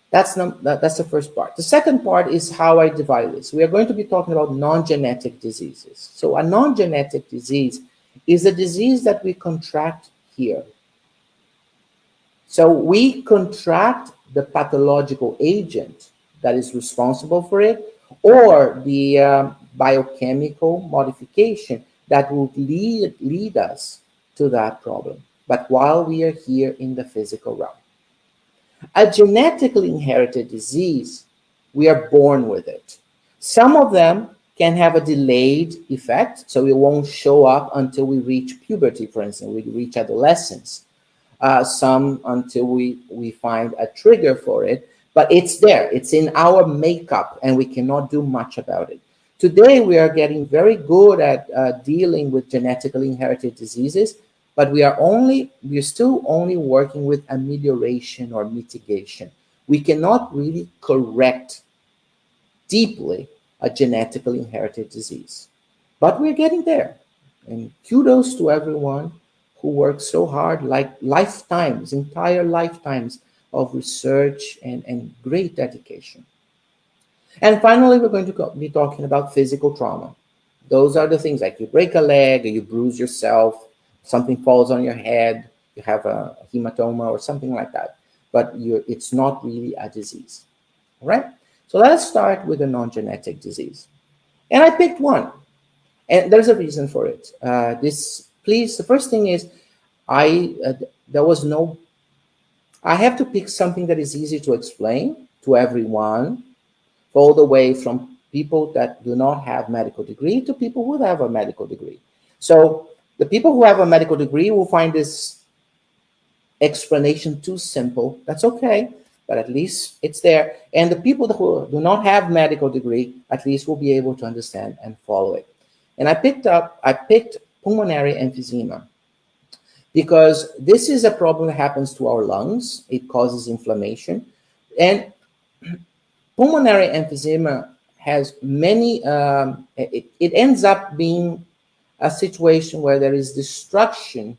That's the first part. The second part is how I divide this. We are going to be talking about non-genetic diseases. So a non-genetic disease is a disease that we contract here. So we contract the pathological agent that is responsible for it, or the biochemical modification that will lead us to that problem. but while we are here in the physical realm. A genetically inherited disease, we are born with it. Some of them can have a delayed effect, so it won't show up until we reach puberty, for instance, we reach adolescence. Some until we find a trigger for it, but it's there, it's in our makeup, and we cannot do much about it. Today, we are getting very good at dealing with genetically inherited diseases, but we're still only working with amelioration or mitigation. We cannot really correct deeply a genetically inherited disease. But we're getting there. And kudos to everyone who works so hard, like lifetimes, entire lifetimes of research and great dedication. And finally, we're going to be talking about physical trauma. Those are the things like you break a leg, or you bruise yourself, something falls on your head, you have a hematoma or something like that. But it's not really a disease. All right? So let's start with a non-genetic disease. And I picked one. And there's a reason for it. The first thing is, there was no, I have to pick something that is easy to explain to everyone, all the way from people that do not have medical degree to people who have a medical degree. So the people who have a medical degree will find this explanation too simple. That's okay, but at least it's there. And the people who do not have medical degree, at least will be able to understand and follow it. And I picked pulmonary emphysema because this is a problem that happens to our lungs. It causes inflammation. And pulmonary emphysema has many, it ends up being a situation where there is destruction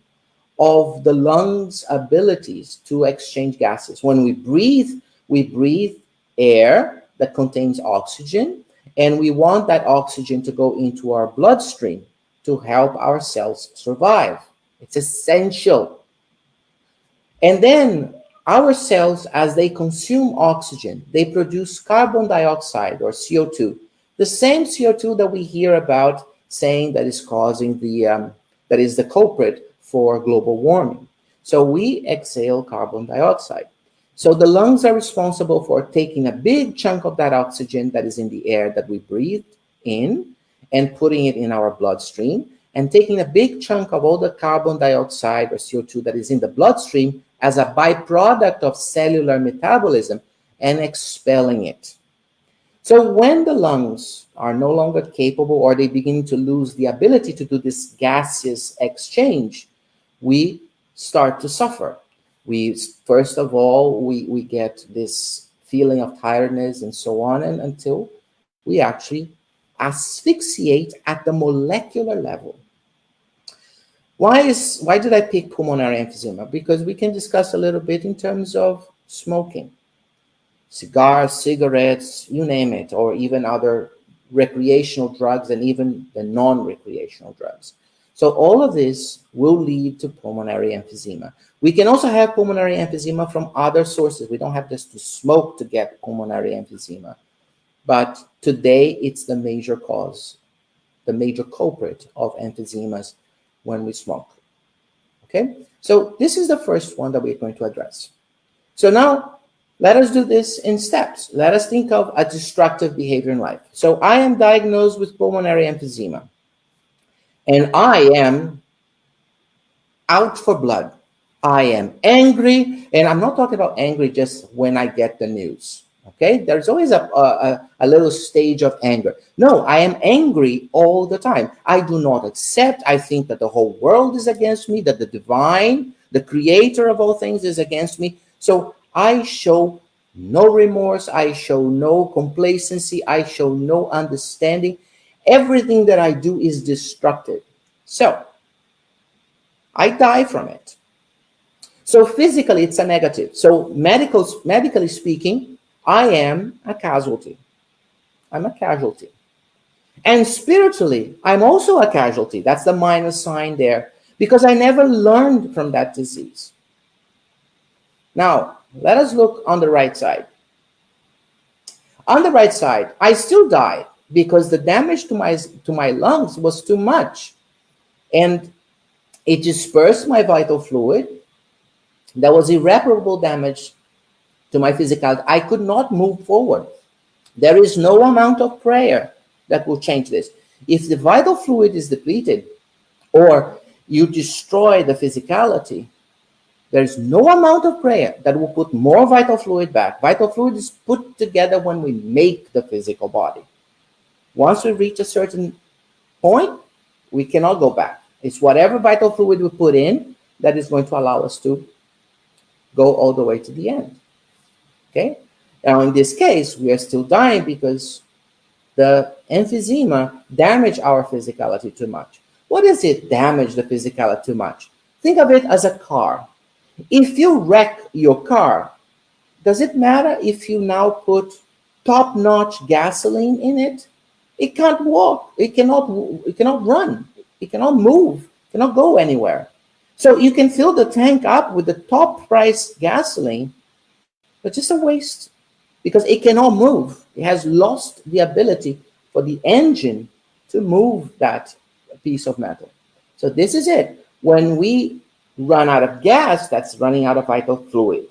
of the lungs' abilities to exchange gases. When we breathe air that contains oxygen, and we want that oxygen to go into our bloodstream to help our cells survive. It's essential. And then our cells, as they consume oxygen, they produce carbon dioxide or CO2, the same CO2 that we hear about saying that is causing that is the culprit for global warming. So we exhale carbon dioxide. So the lungs are responsible for taking a big chunk of that oxygen that is in the air that we breathe in and putting it in our bloodstream, and taking a big chunk of all the carbon dioxide or CO2 that is in the bloodstream as a byproduct of cellular metabolism and expelling it. So when the lungs are no longer capable, or they begin to lose the ability to do this gaseous exchange, we start to suffer. First of all, we get this feeling of tiredness and so on, and until we actually asphyxiate at the molecular level. Why did I pick pulmonary emphysema? Because we can discuss a little bit in terms of smoking. Cigars, cigarettes, you name it, or even other recreational drugs and even the non-recreational drugs. So all of this will lead to pulmonary emphysema. We can also have pulmonary emphysema from other sources. We don't have just to smoke to get pulmonary emphysema. But today, it's the major cause, the major culprit of emphysemas when we smoke. Okay? So this is the first one that we're going to address. So now, let us do this in steps. Let us think of a destructive behavior in life. So I am diagnosed with pulmonary emphysema, and I am out for blood. I am angry, and I'm not talking about angry just when I get the news. Okay, there's always a little stage of anger. No, I am angry all the time. I do not accept. I think that the whole world is against me, that the divine, the creator of all things, is against me. So I show no remorse. I show no complacency. I show no understanding. Everything that I do is destructive. So I die from it. So physically, it's a negative. So medically speaking, I am a casualty. I'm a casualty. And spiritually, I'm also a casualty. That's the minus sign there, because I never learned from that disease. Now, let us look on the right side. On the right side, I still die because the damage to my lungs was too much. And It dispersed my vital fluid. There was irreparable damage to my physicality. I could not move forward. There is no amount of prayer that will change this. If the vital fluid is depleted, or you destroy the physicality, there is no amount of prayer that will put more vital fluid back. Vital fluid is put together when we make the physical body. Once we reach a certain point, we cannot go back. It's whatever vital fluid we put in that is going to allow us to go all the way to the end. Okay? Now, in this case, we are still dying because the emphysema damaged our physicality too much. What does it damage the physicality too much? Think of it as a car. If you wreck your car, does it matter if you now put top-notch gasoline in it? It can't walk. It cannot run. It cannot move. It cannot go anywhere. So you can fill the tank up with the top-priced gasoline, but just a waste because it cannot move. It has lost the ability for the engine to move that piece of metal. So this is it. When we run out of gas, that's running out of vital fluid.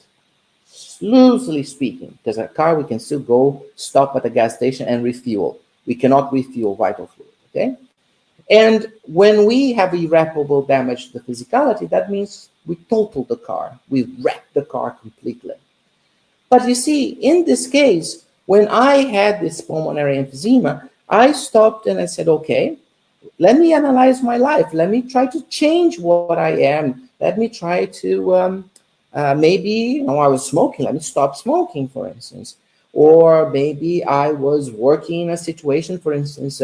Loosely speaking, because a car, we can still go stop at the gas station and refuel. We cannot refuel vital fluid, okay? And when we have irreparable damage to the physicality, that means we total the car. We wreck the car completely. But you see, in this case, when I had this pulmonary emphysema, I stopped and I said, okay, let me analyze my life. Let me try to change what I am. Let me try to maybe, I was smoking. Let me stop smoking, for instance. Or maybe I was working in a situation, for instance,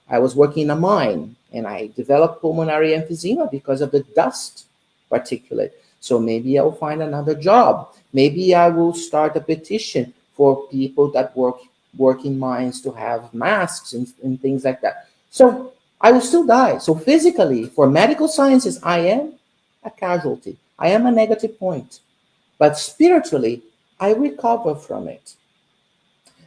I was working in a mine and I developed pulmonary emphysema because of the dust particulate. So maybe I'll find another job. Maybe I will start a petition for people that work in mines to have masks and things like that. So I will still die. So physically, for medical sciences, I am a casualty. I am a negative point. But spiritually, I recover from it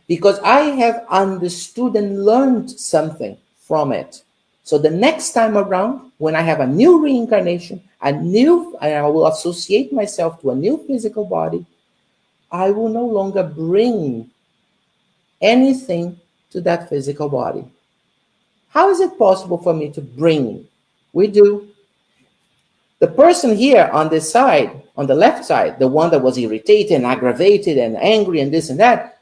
because I have understood and learned something from it. So the next time around, when I have a new reincarnation, and I will associate myself to a new physical body, I will no longer bring anything to that physical body. How is it possible for me to bring? We do. The person here on this side, on the left side, the one that was irritated and aggravated and angry and this and that,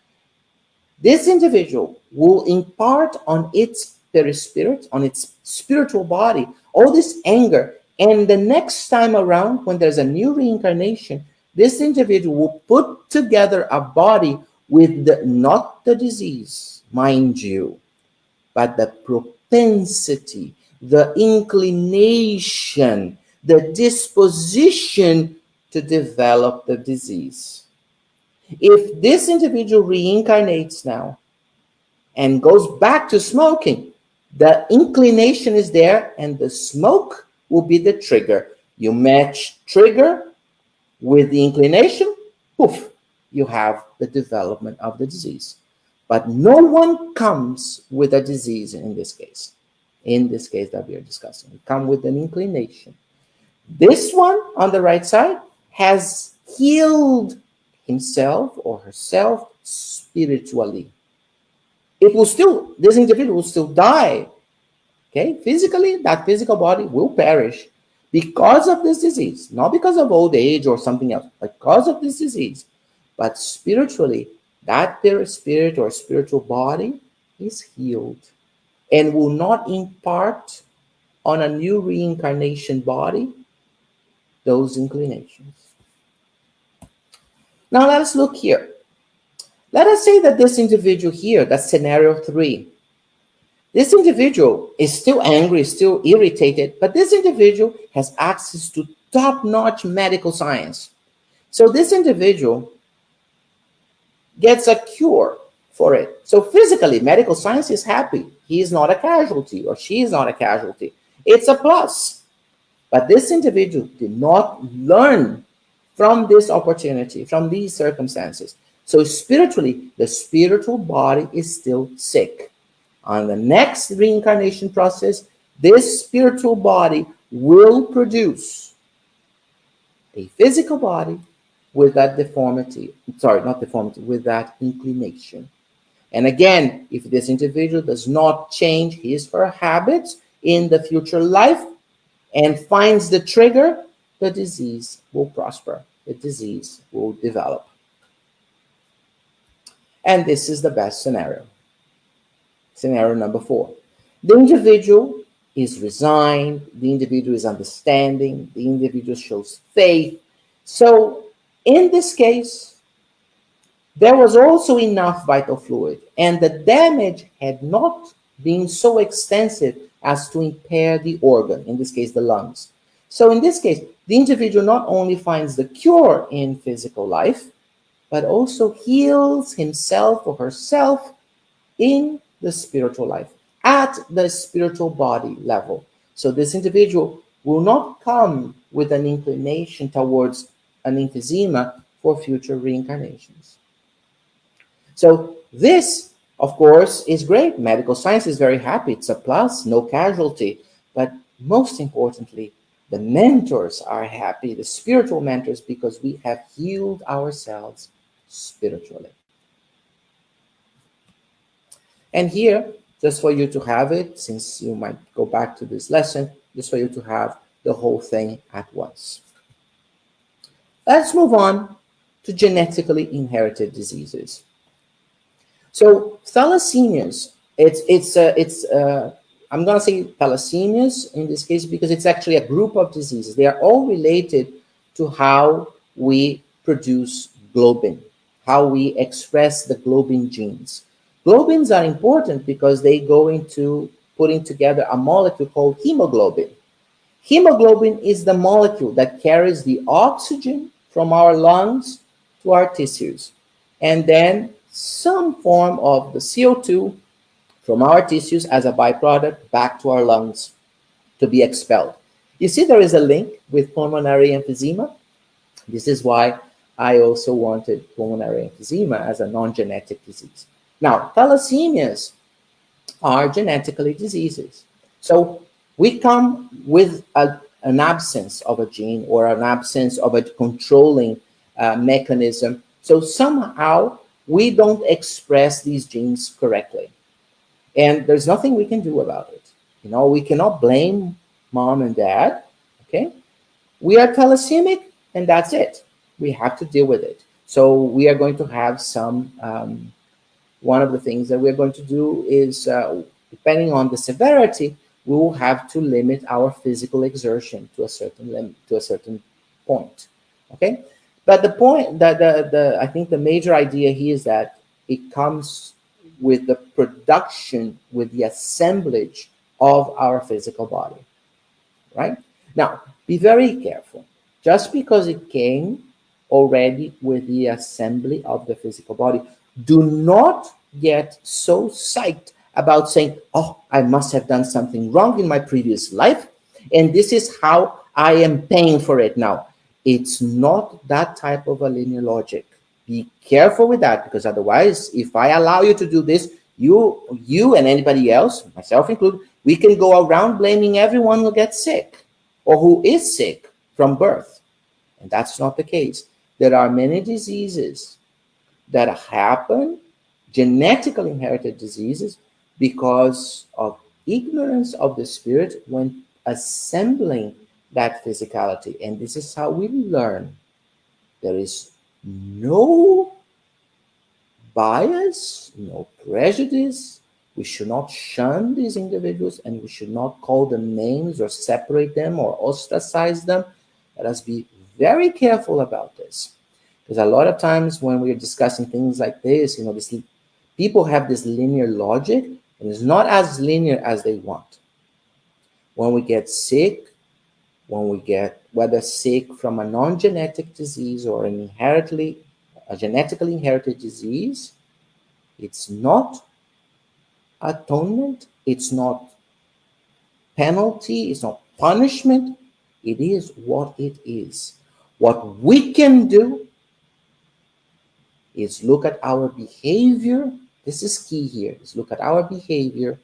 this individual will impart on its perispirit, on its spiritual body, all this anger. And the next time around, when there's a new reincarnation, this individual will put together a body with not the disease, mind you, but the propensity, the inclination, the disposition to develop the disease. If this individual reincarnates now and goes back to smoking, the inclination is there and the smoke will be the trigger. You match trigger with the inclination, poof, you have the development of the disease. But no one comes with a disease in this case that we are discussing. We come with an inclination. This one on the right side has healed himself or herself spiritually. This individual will still die. Okay, physically, that physical body will perish because of this disease, not because of old age or something else, because of this disease. But spiritually, that spirit or spiritual body is healed and will not impart on a new reincarnation body those inclinations. Now let's look here. Let us say that this individual here, that's scenario 3, this individual is still angry, still irritated, but this individual has access to top-notch medical science. So this individual gets a cure for it. So physically, medical science is happy. He is not a casualty or she is not a casualty. It's a plus. But this individual did not learn from this opportunity, from these circumstances. So spiritually, the spiritual body is still sick. On the next reincarnation process, this spiritual body will produce a physical body with that deformity, sorry, not deformity, with that inclination. And again, if this individual does not change his or her habits in the future life and finds the trigger, the disease will prosper, the disease will develop. And this is the best scenario. Scenario number 4. The individual is resigned, the individual is understanding, the individual shows faith. So in this case, there was also enough vital fluid, and the damage had not been so extensive as to impair the organ, in this case, the lungs. So in this case, the individual not only finds the cure in physical life, but also heals himself or herself in the spiritual life, at the spiritual body level. So this individual will not come with an inclination towards an emphysema for future reincarnations. So this, of course, is great. Medical science is very happy. It's a plus, no casualty. But most importantly, the mentors are happy, the spiritual mentors, because we have healed ourselves spiritually. And here, just for you to have it, since you might go back to this lesson, just for you to have the whole thing at once. Let's move on to genetically inherited diseases. So thalassemias, I'm going to say thalassemias in this case because it's actually a group of diseases. They are all related to how we produce globin, how we express the globin genes. Globins are important because they go into putting together a molecule called hemoglobin. Hemoglobin is the molecule that carries the oxygen from our lungs to our tissues, and then some form of the CO2 from our tissues as a byproduct back to our lungs to be expelled. You see, there is a link with pulmonary emphysema. This is why I also wanted pulmonary emphysema as a non-genetic disease. Now, thalassemias are genetically diseases. So we come with an absence of a gene or an absence of a controlling mechanism. So somehow we don't express these genes correctly. And there's nothing we can do about it. You know, we cannot blame mom and dad, okay? We are thalassemic, and that's it. We have to deal with it. So we are going to have some, one of the things that we're going to do is, depending on the severity, we will have to limit our physical exertion to a certain limit, to a certain point, okay? But the point that I think the major idea here is that it comes with the production, with the assemblage of our physical body, right? Now, be very careful. Just because it came already with the assembly of the physical body, do not get so psyched about saying, oh, I must have done something wrong in my previous life, and this is how I am paying for it now. It's not that type of a linear logic. Be careful with that, because otherwise, if I allow you to do this, you and anybody else, myself included, we can go around blaming everyone who gets sick or who is sick from birth. And that's not the case. There are many diseases that happen, genetically inherited diseases, because of ignorance of the spirit when assembling that physicality. And this is how we learn. There is no bias, no prejudice. We should not shun these individuals, and we should not call them names or separate them or ostracize them. Let us be very careful about this. Because a lot of times when we're discussing things like this, people have this linear logic, and it's not as linear as they want. When we get sick, when we get whether sick from a non-genetic disease or a genetically inherited disease, it's not atonement, it's not penalty, it's not punishment. It is what it is. What we can do is look at our behavior. This is key here, is look at our behavior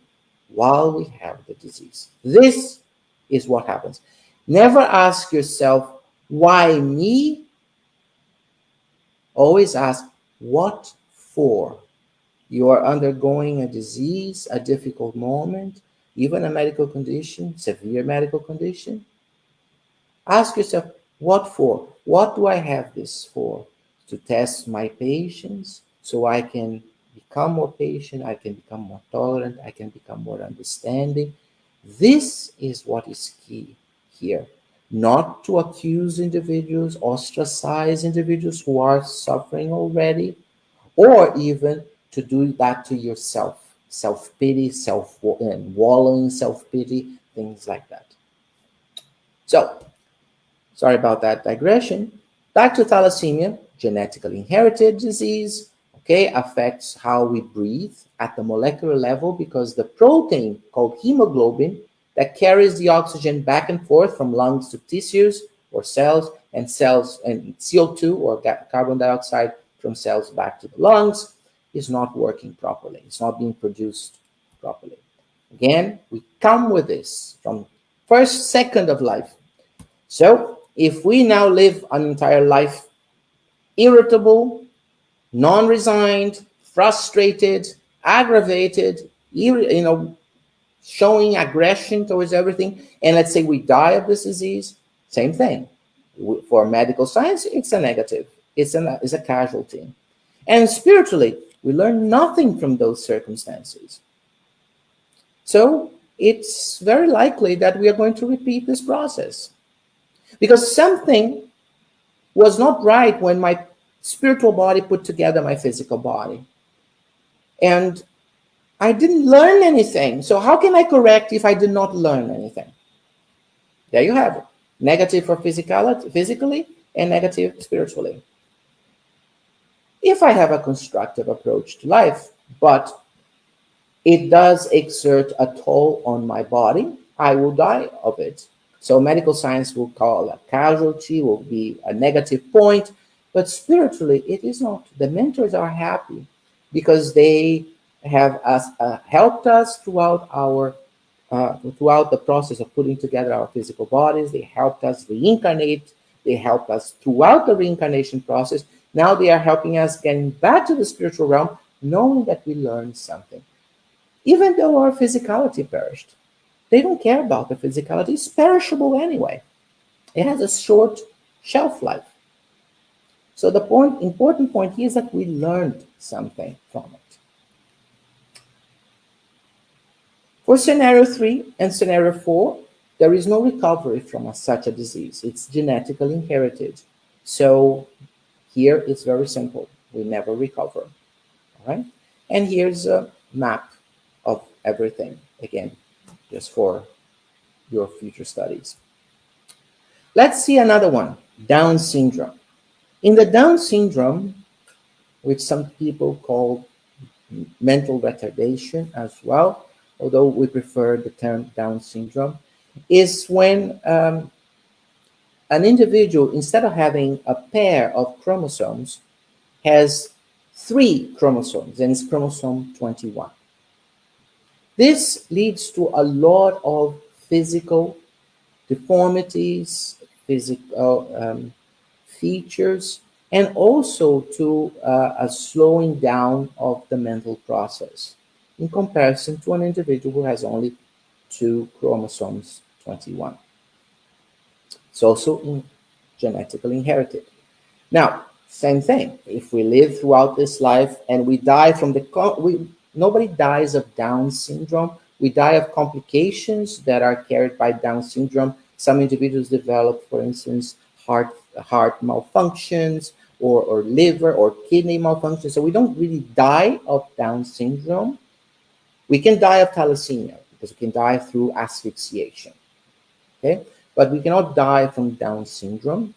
while we have the disease. This is what happens. Never ask yourself, why me? Always ask, what for? You are undergoing a disease, a difficult moment, even a medical condition, severe medical condition. Ask yourself, what for? What do I have this for? To test my patience so I can become more patient, I can become more tolerant, I can become more understanding. This is what is key here. Not to accuse individuals, ostracize individuals who are suffering already, or even to do that to yourself. Self pity, self wallowing, self pity, things like that. So, sorry about that digression. Back to thalassemia, genetically inherited disease, okay, affects how we breathe at the molecular level because the protein called hemoglobin that carries the oxygen back and forth from lungs to tissues or cells and CO2 or carbon dioxide from cells back to the lungs is not working properly. It's not being produced properly. Again, we come with this from first second of life. So if we now live an entire life irritable, non-resigned, frustrated, aggravated, showing aggression towards everything, and let's say we die of this disease, same thing. For medical science, it's a negative. It's a casualty. And spiritually, we learn nothing from those circumstances. So it's very likely that we are going to repeat this process. Because something was not right when my spiritual body put together my physical body. And I didn't learn anything. So how can I correct if I did not learn anything? There you have it. Negative for physically and negative spiritually. If I have a constructive approach to life, but it does exert a toll on my body, I will die of it. So medical science will call a casualty, will be a negative point, but spiritually it is not. The mentors are happy because they have helped us throughout the process of putting together our physical bodies. They helped us reincarnate. They helped us throughout the reincarnation process. Now they are helping us getting back to the spiritual realm, knowing that we learned something. Even though our physicality perished, they don't care about the physicality. It's perishable anyway. It has a short shelf life. So the important point here is that we learned something from it. For scenario 3 and scenario 4, there is no recovery from such a disease. It's genetically inherited. So here it's very simple. We never recover. All right? And here's a map of everything, again, just for your future studies. Let's see another one, Down syndrome. In the Down syndrome, which some people call mental retardation as well, although we prefer the term Down syndrome, is when an individual, instead of having a pair of chromosomes, has 3 chromosomes, and it's chromosome 21. This leads to a lot of physical deformities, physical features, and also to a slowing down of the mental process in comparison to an individual who has only 2 chromosomes 21. It's also genetically inherited. Now, same thing. If we live throughout this life and we die from nobody dies of Down syndrome. We die of complications that are carried by Down syndrome. Some individuals develop, for instance, heart malfunctions or liver or kidney malfunctions. So we don't really die of Down syndrome. We can die of thalassemia because we can die through asphyxiation. Okay, but we cannot die from Down syndrome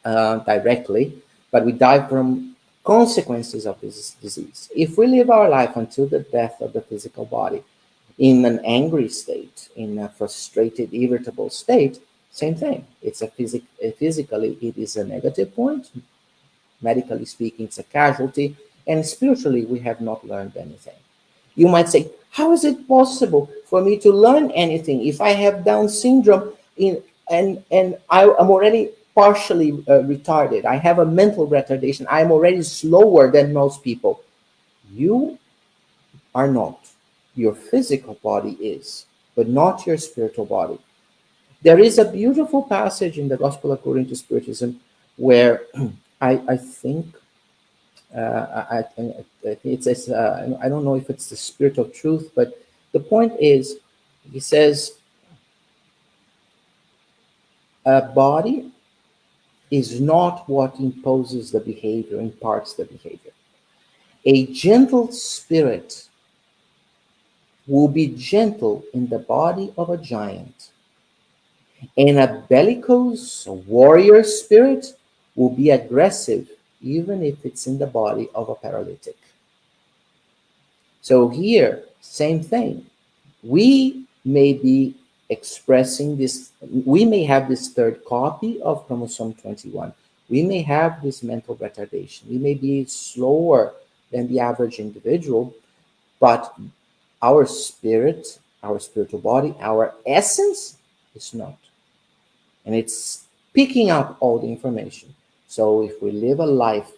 directly, but we die from consequences of this disease. If we live our life until the death of the physical body in an angry state, in a frustrated, irritable state, same thing. It's physically, it is a negative point. Medically speaking, it's a casualty. And spiritually, we have not learned anything. You might say, how is it possible for me to learn anything if I have Down syndrome and I'm already partially retarded? I have a mental retardation. I'm already slower than most people. You are not. Your physical body is, but not your spiritual body. There is a beautiful passage in the Gospel according to Spiritism where I think I don't know if it's the spirit of truth, but the point is, he says, a body is not what imposes the behavior, imparts the behavior. A gentle spirit will be gentle in the body of a giant, and a bellicose warrior spirit will be aggressive even if it's in the body of a paralytic. So here, same thing. We may be expressing this, we may have this third copy of chromosome 21. We may have this mental retardation. We may be slower than the average individual, but our spirit, our spiritual body, our essence is not. And it's picking up all the information. So if we live a life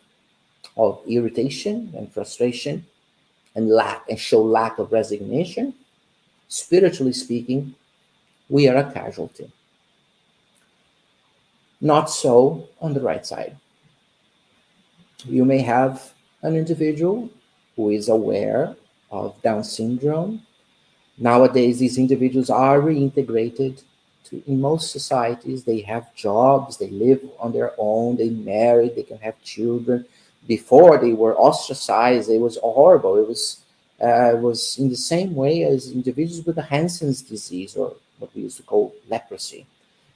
of irritation and frustration and lack and show lack of resignation, spiritually speaking, we are a casualty. Not so on the right side. You may have an individual who is aware of Down syndrome. Nowadays, these individuals are reintegrated in most societies. They have jobs, they live on their own, they marry, they can have children. Before they were ostracized, it was horrible. It was in the same way as individuals with the Hansen's disease, or what we used to call leprosy.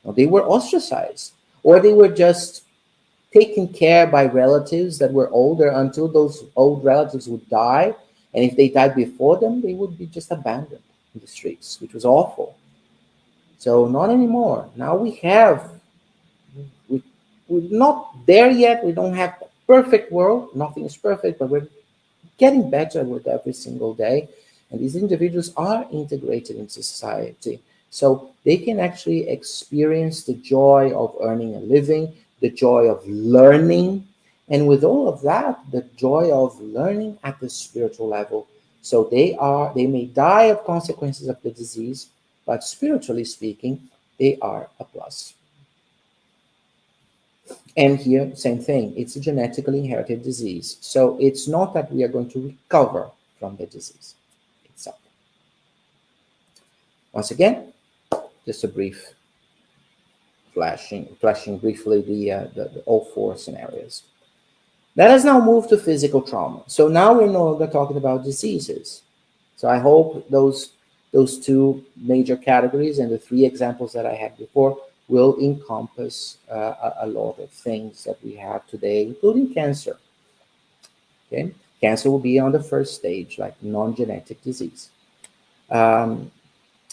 They were ostracized, or they were just taken care by relatives that were older until those old relatives would die. And if they died before them, they would be just abandoned in the streets, which was awful. So not anymore. Now we're not there yet. We don't have a perfect world. Nothing is perfect, but we're getting better with every single day. And these individuals are integrated into society. So they can actually experience the joy of earning a living, the joy of learning, and with all of that, the joy of learning at the spiritual level. So they may die of consequences of the disease, but spiritually speaking, they are a plus. And here, same thing. It's a genetically inherited disease. So it's not that we are going to recover from the disease itself. Once again, just a brief flashing briefly the all four scenarios. Let us now move to physical trauma. So now we're no longer talking about diseases. So I hope those two major categories and the three examples that I had before will encompass a lot of things that we have today, including cancer. Okay, cancer will be on the first stage, like non-genetic disease.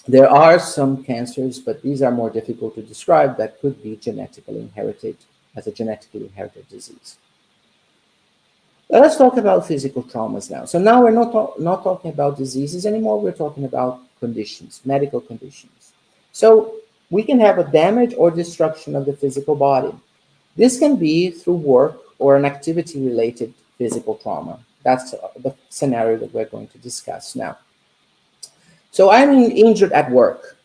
There are some cancers, but these are more difficult to describe, that could be genetically inherited as a genetically inherited disease. Let's talk about physical traumas now. So now we're not talking about diseases anymore. We're talking about conditions, medical conditions. So we can have a damage or destruction of the physical body. This can be through work or an activity-related physical trauma. That's the scenario that we're going to discuss now. So I'm injured at work,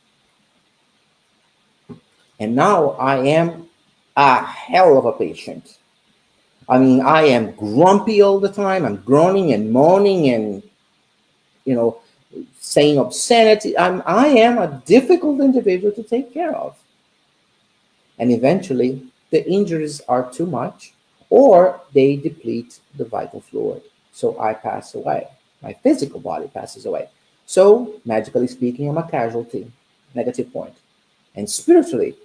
and now I am a hell of a patient. I mean, I am grumpy all the time. I'm groaning and moaning and, you know, saying obscenity. I am a difficult individual to take care of. And eventually, the injuries are too much, or they deplete the vital fluid. So I pass away. My physical body passes away. So, magically speaking, I'm a casualty, negative point. And spiritually,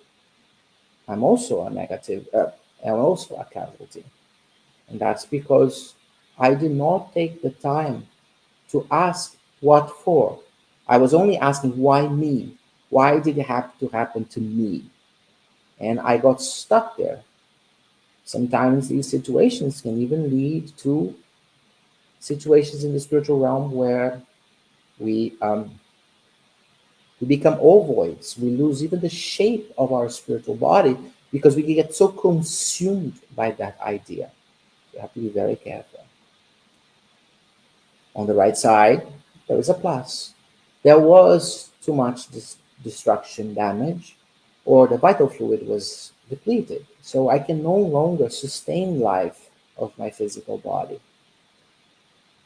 I'm also a negative, I'm also a casualty. And that's because I did not take the time to ask what for. I was only asking why me? Why did it have to happen to me? And I got stuck there. Sometimes these situations can even lead to situations in the spiritual realm where We we become ovoids. We lose even the shape of our spiritual body because we get so consumed by that idea. You have to be very careful. On the right side, there is a plus. There was too much destruction, damage, or the vital fluid was depleted. So I can no longer sustain life of my physical body.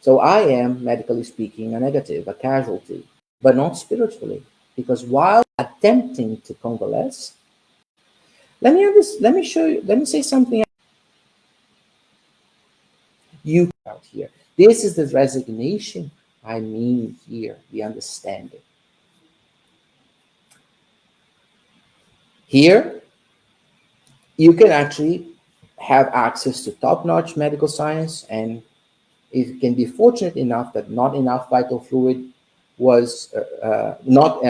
So I am, medically speaking, a negative, a casualty, but not spiritually. Because while attempting to convalesce, let me show you, let me say something you out here. This is the resignation I mean here, the understanding. Here, you can actually have access to top-notch medical science, and if you can be fortunate enough that not enough vital fluid was not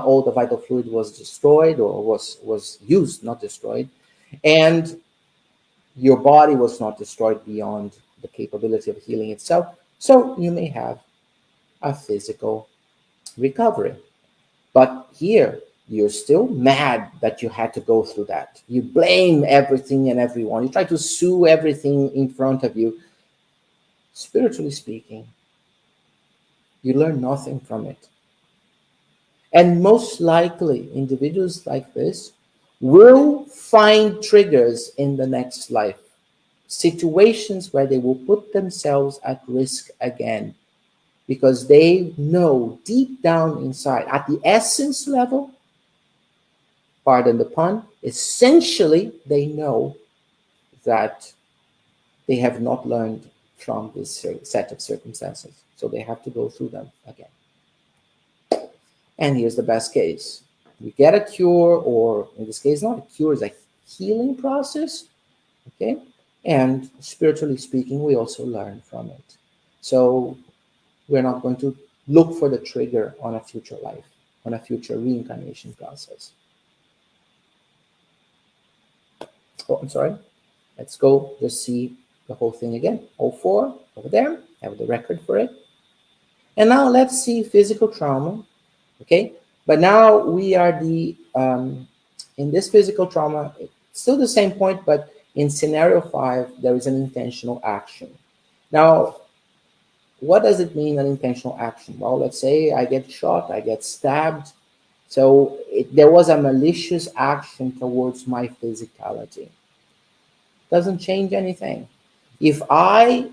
all the vital fluid was destroyed or was used, not destroyed, and your body was not destroyed beyond the capability of healing itself. So you may have a physical recovery. But here, you're still mad that you had to go through that. You blame everything and everyone. You try to sue everything in front of you. Spiritually speaking, you learn nothing from it. And most likely, individuals like this will find triggers in the next life, situations where they will put themselves at risk again because they know deep down inside, at the essence level, pardon the pun, essentially they know that they have not learned from this set of circumstances. So they have to go through them again. And here's the best case. We get a cure, or in this case, not a cure, it's a healing process. Okay. And spiritually speaking, we also learn from it. So we're not going to look for the trigger on a future life, on a future reincarnation process. Oh, I'm sorry. Let's go just see the whole thing again. 04 over there, have the record for it. And now let's see physical trauma, okay? But now we are in this physical trauma, it's still the same point, but in scenario 5, there is an intentional action. Now, what does it mean, an intentional action? Well, let's say I get shot, I get stabbed. So there was a malicious action towards my physicality. Doesn't change anything. If I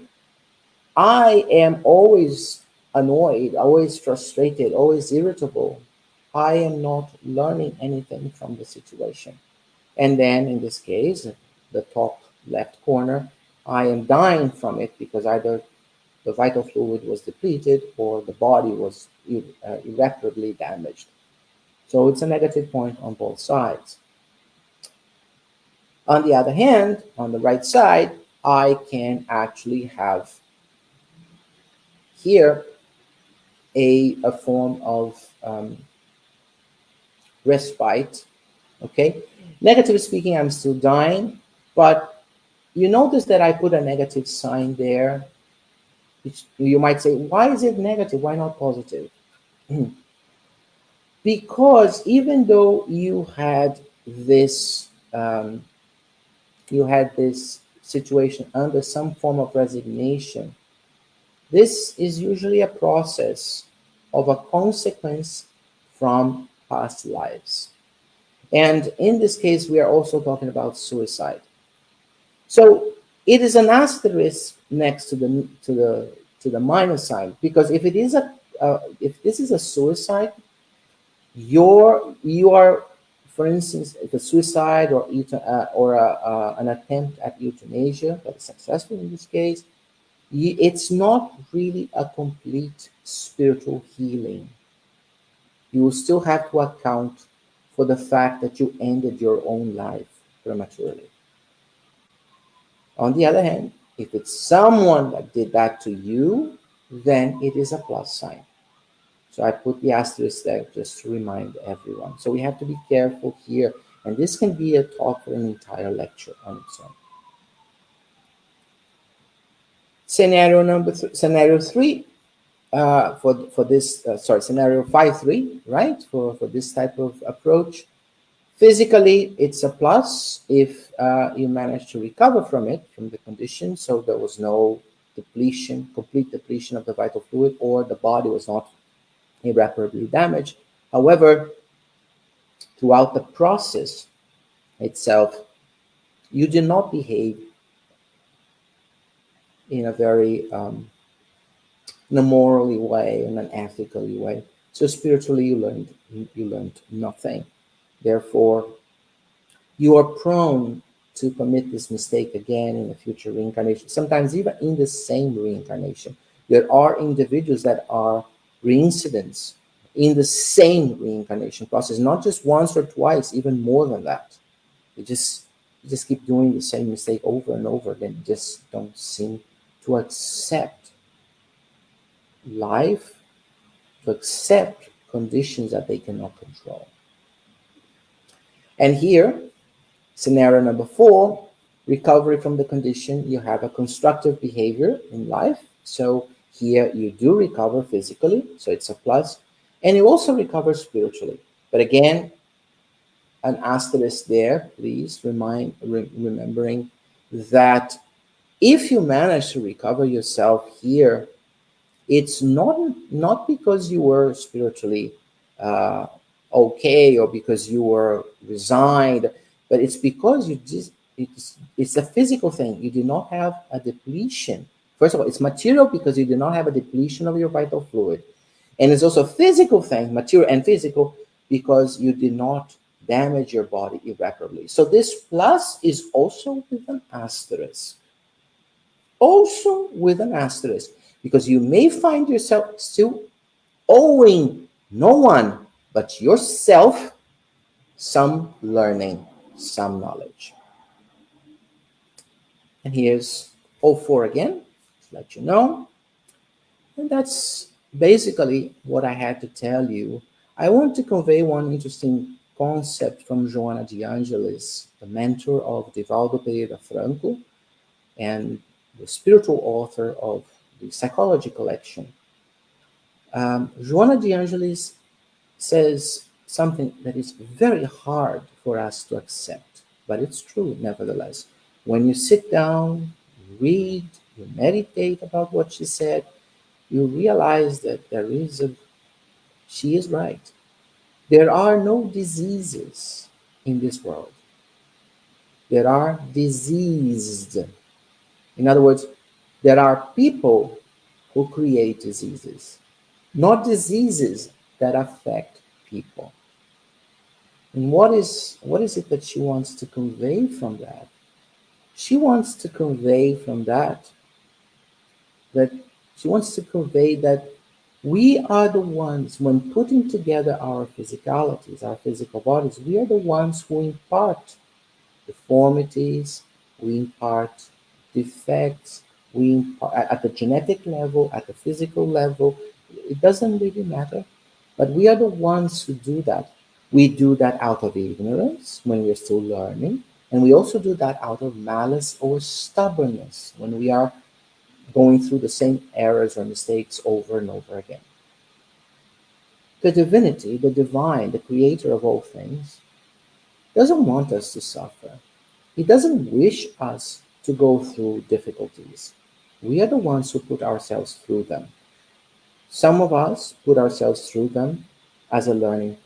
am always annoyed, always frustrated, always irritable, I am not learning anything from the situation. And then in this case, the top left corner, I am dying from it because either the vital fluid was depleted or the body was irreparably damaged. So it's a negative point on both sides. On the other hand, on the right side, I can actually have here a form of respite. Okay, negatively speaking, I'm still dying, but you notice that I put a negative sign there. Which you might say, why is it negative? Why not positive? Because even though you had this situation under some form of resignation, this is usually a process of a consequence from past lives. And in this case, we are also talking about suicide. So it is an asterisk next to the minus sign, because if it is if this is a suicide, you are, for instance, the suicide or an attempt at euthanasia that is successful in this case, it's not really a complete spiritual healing. You will still have to account for the fact that you ended your own life prematurely. On the other hand, if it's someone that did that to you, then it is a plus sign. So I put the asterisk there just to remind everyone. So we have to be careful here. And this can be a talk for an entire lecture on its own. Scenario 3, for this scenario 5.3, right? For this type of approach, physically it's a plus if you manage to recover from it, from the condition, so there was no depletion, complete depletion of the vital fluid, or the body was not irreparably damaged. However, throughout the process itself, you did not behave in a very in a morally way, in an ethically way. So spiritually, you learned nothing. Therefore, you are prone to commit this mistake again in a future reincarnation. Sometimes even in the same reincarnation, there are individuals that are reincidents in the same reincarnation process, not just once or twice, even more than that. You just keep doing the same mistake over and over again. You just don't seem to accept life, to accept conditions that they cannot control. And here, scenario number 4, recovery from the condition. You have a constructive behavior in life. So here you do recover physically, so it's a plus. And you also recover spiritually. But again, an asterisk there, please, remembering that if you manage to recover yourself here, it's not because you were spiritually uh, okay, or because you were resigned, but it's because it's a physical thing. You do not have a depletion. First of all, it's material because you do not have a depletion of your vital fluid, and it's also a physical thing, material and physical, because you did not damage your body irreparably. So this plus is also with an asterisk. Also with an asterisk, because you may find yourself still owing no one but yourself some learning, some knowledge. And here's O4 again, to let you know. And that's basically what I had to tell you. I want to convey one interesting concept from Joana de Angelis, the mentor of Divaldo Pereira Franco and the spiritual author of the Psychology collection. Joana de Angelis says something that is very hard for us to accept, but it's true nevertheless. When you sit down, you read, you meditate about what she said, you realize that she is right. There are no diseases in this world. There are diseased. In other words, there are people who create diseases, not diseases that affect people. And what is it that she wants to convey from that? She wants to convey from that she wants to convey that we are the ones, when putting together our physicalities, our physical bodies, we are the ones who impart deformities, we impart defects, we impart at the genetic level, at the physical level. It doesn't really matter, but we are the ones who do that. We do that out of ignorance when we're still learning, and we also do that out of malice or stubbornness when we are going through the same errors or mistakes over and over again. The divinity, the divine, the creator of all things, doesn't want us to suffer. He doesn't wish us to go through difficulties. We are the ones who put ourselves through them. Some of us put ourselves through them as a learning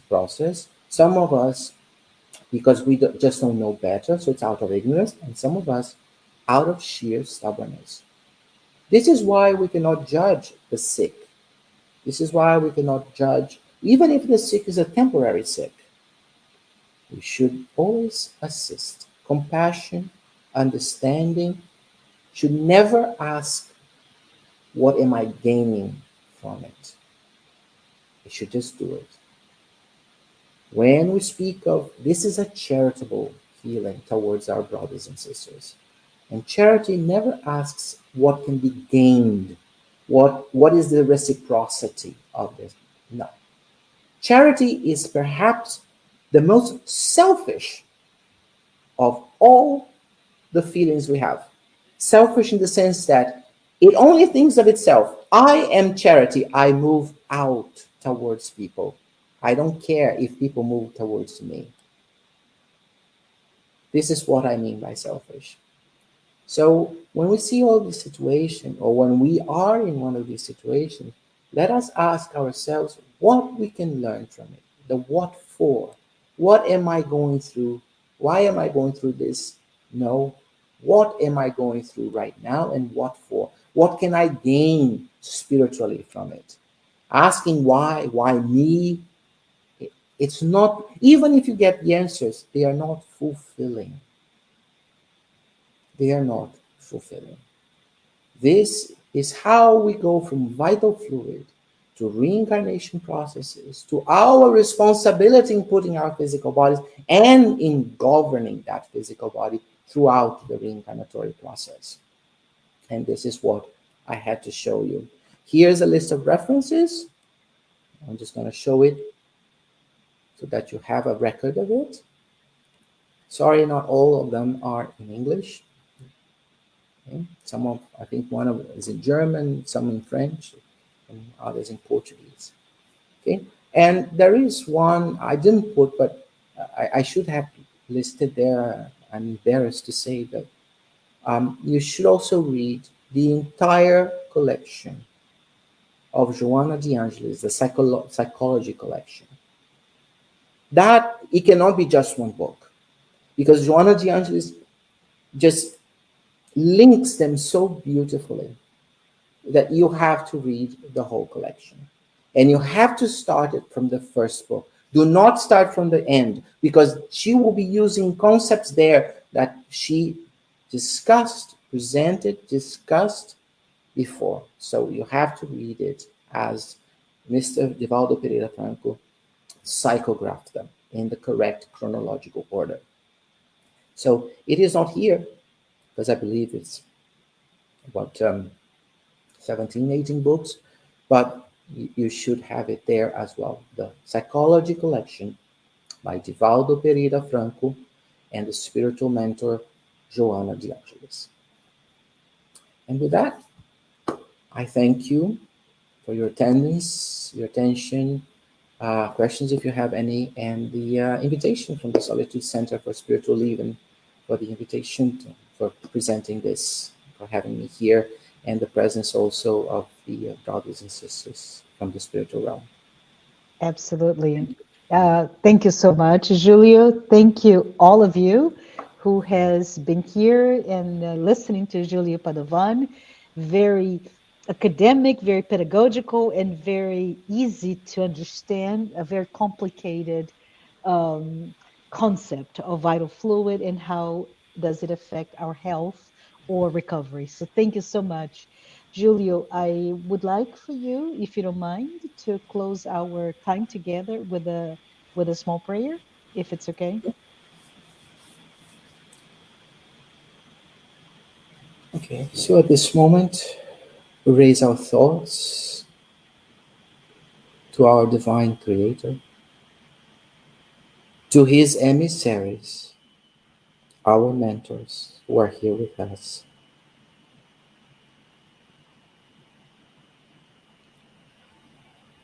process. Some of us because we just don't know better, so it's out of ignorance, and some of us out of sheer stubbornness. This is why we cannot judge the sick. This is why we cannot judge, even if the sick is a temporary sick. We should always assist. Compassion, understanding, should never ask, what am I gaining from it? We should just do it. When we speak of this is a charitable feeling towards our brothers and sisters. And charity never asks what can be gained, what is the reciprocity of this. No. Charity is perhaps the most selfish of all the feelings we have. Selfish in the sense that It only thinks of itself. I am charity. I move out towards people. I don't care if people move towards me. This is what I mean by selfish. So when we see all these situations, or when we are in one of these situations, let us ask ourselves what we can learn from it. The what for. What am I going through? Why am I going through this? No. What am I going through right now, and what for? What can I gain spiritually from it? Asking why me, it's not, even if you get the answers, they are not fulfilling. They are not fulfilling. This is how we go from vital fluid to reincarnation processes, to our responsibility in putting our physical bodies and in governing that physical body throughout the reincarnatory process. And this is what I had to show you. Here's a list of references. I'm just going to show it so that you have a record of it. Sorry, not all of them are in English. Okay. Some of, I think one of it is in German, some in French, and others in Portuguese. Okay, and there is one I didn't put, but I should have listed there. I'm embarrassed to say that you should also read the entire collection of Joanna de Angelis, the psychology collection. That it cannot be just one book, because Joanna de Angelis just links them so beautifully that you have to read the whole collection. And you have to start it from the first book. Do not start from the end, because she will be using concepts there that she discussed before. So you have to read it as Mr. Divaldo Pereira Franco psychographed them in the correct chronological order. So it is not here, because I believe it's about 17, 18 books, but you should have it there as well. The Psychology Collection by Divaldo Pereira Franco and the spiritual mentor Joanna de Angelis. And with that, I thank you for your attendance, your attention, questions if you have any, and the invitation from the Solitude Center for Spiritual Living, for the invitation for presenting this, for having me here, and the presence also of the brothers and sisters from the spiritual realm. Absolutely. Thank you so much, Julio. Thank you, all of you who has been here and listening to Julio Padovan. Very academic, very pedagogical, and very easy to understand, a very complicated um, concept of vital fluid and how does it affect our health or recovery. So thank you so much. Julio, I would like for you, if you don't mind, to close our time together with a small prayer, if it's okay. Okay, so at this moment, we raise our thoughts to our divine creator, to his emissaries, our mentors who are here with us.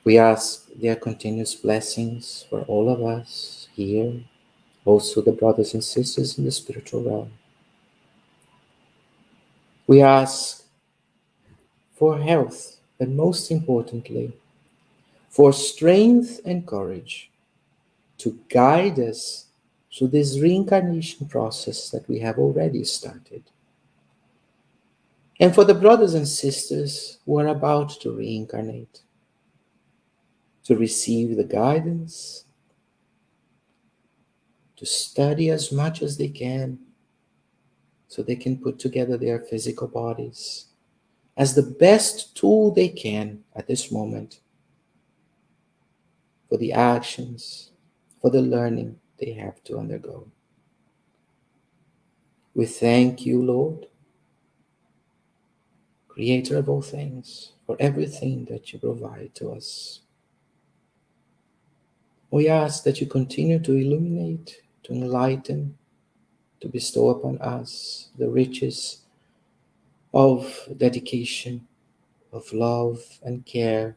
We ask their continuous blessings for all of us here, also the brothers and sisters in the spiritual realm. We ask for health, but most importantly, for strength and courage to guide us through this reincarnation process that we have already started. And for the brothers and sisters who are about to reincarnate, to receive the guidance, to study as much as they can so they can put together their physical bodies as the best tool they can at this moment for the actions, for the learning they have to undergo. We thank you, Lord, Creator of all things, for everything that you provide to us. We ask that you continue to illuminate, to enlighten, to bestow upon us the riches of dedication, of love and care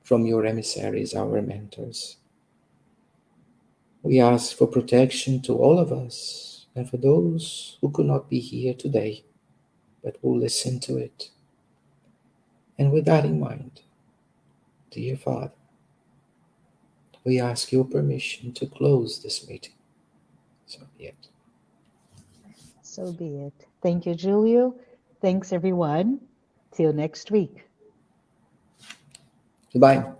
from your emissaries, our mentors. We ask for protection to all of us and for those who could not be here today but will listen to it. And with that in mind, dear Father, we ask your permission to close this meeting. So be it. So be it. Thank you, Julio. Thanks, everyone. Till next week. Goodbye.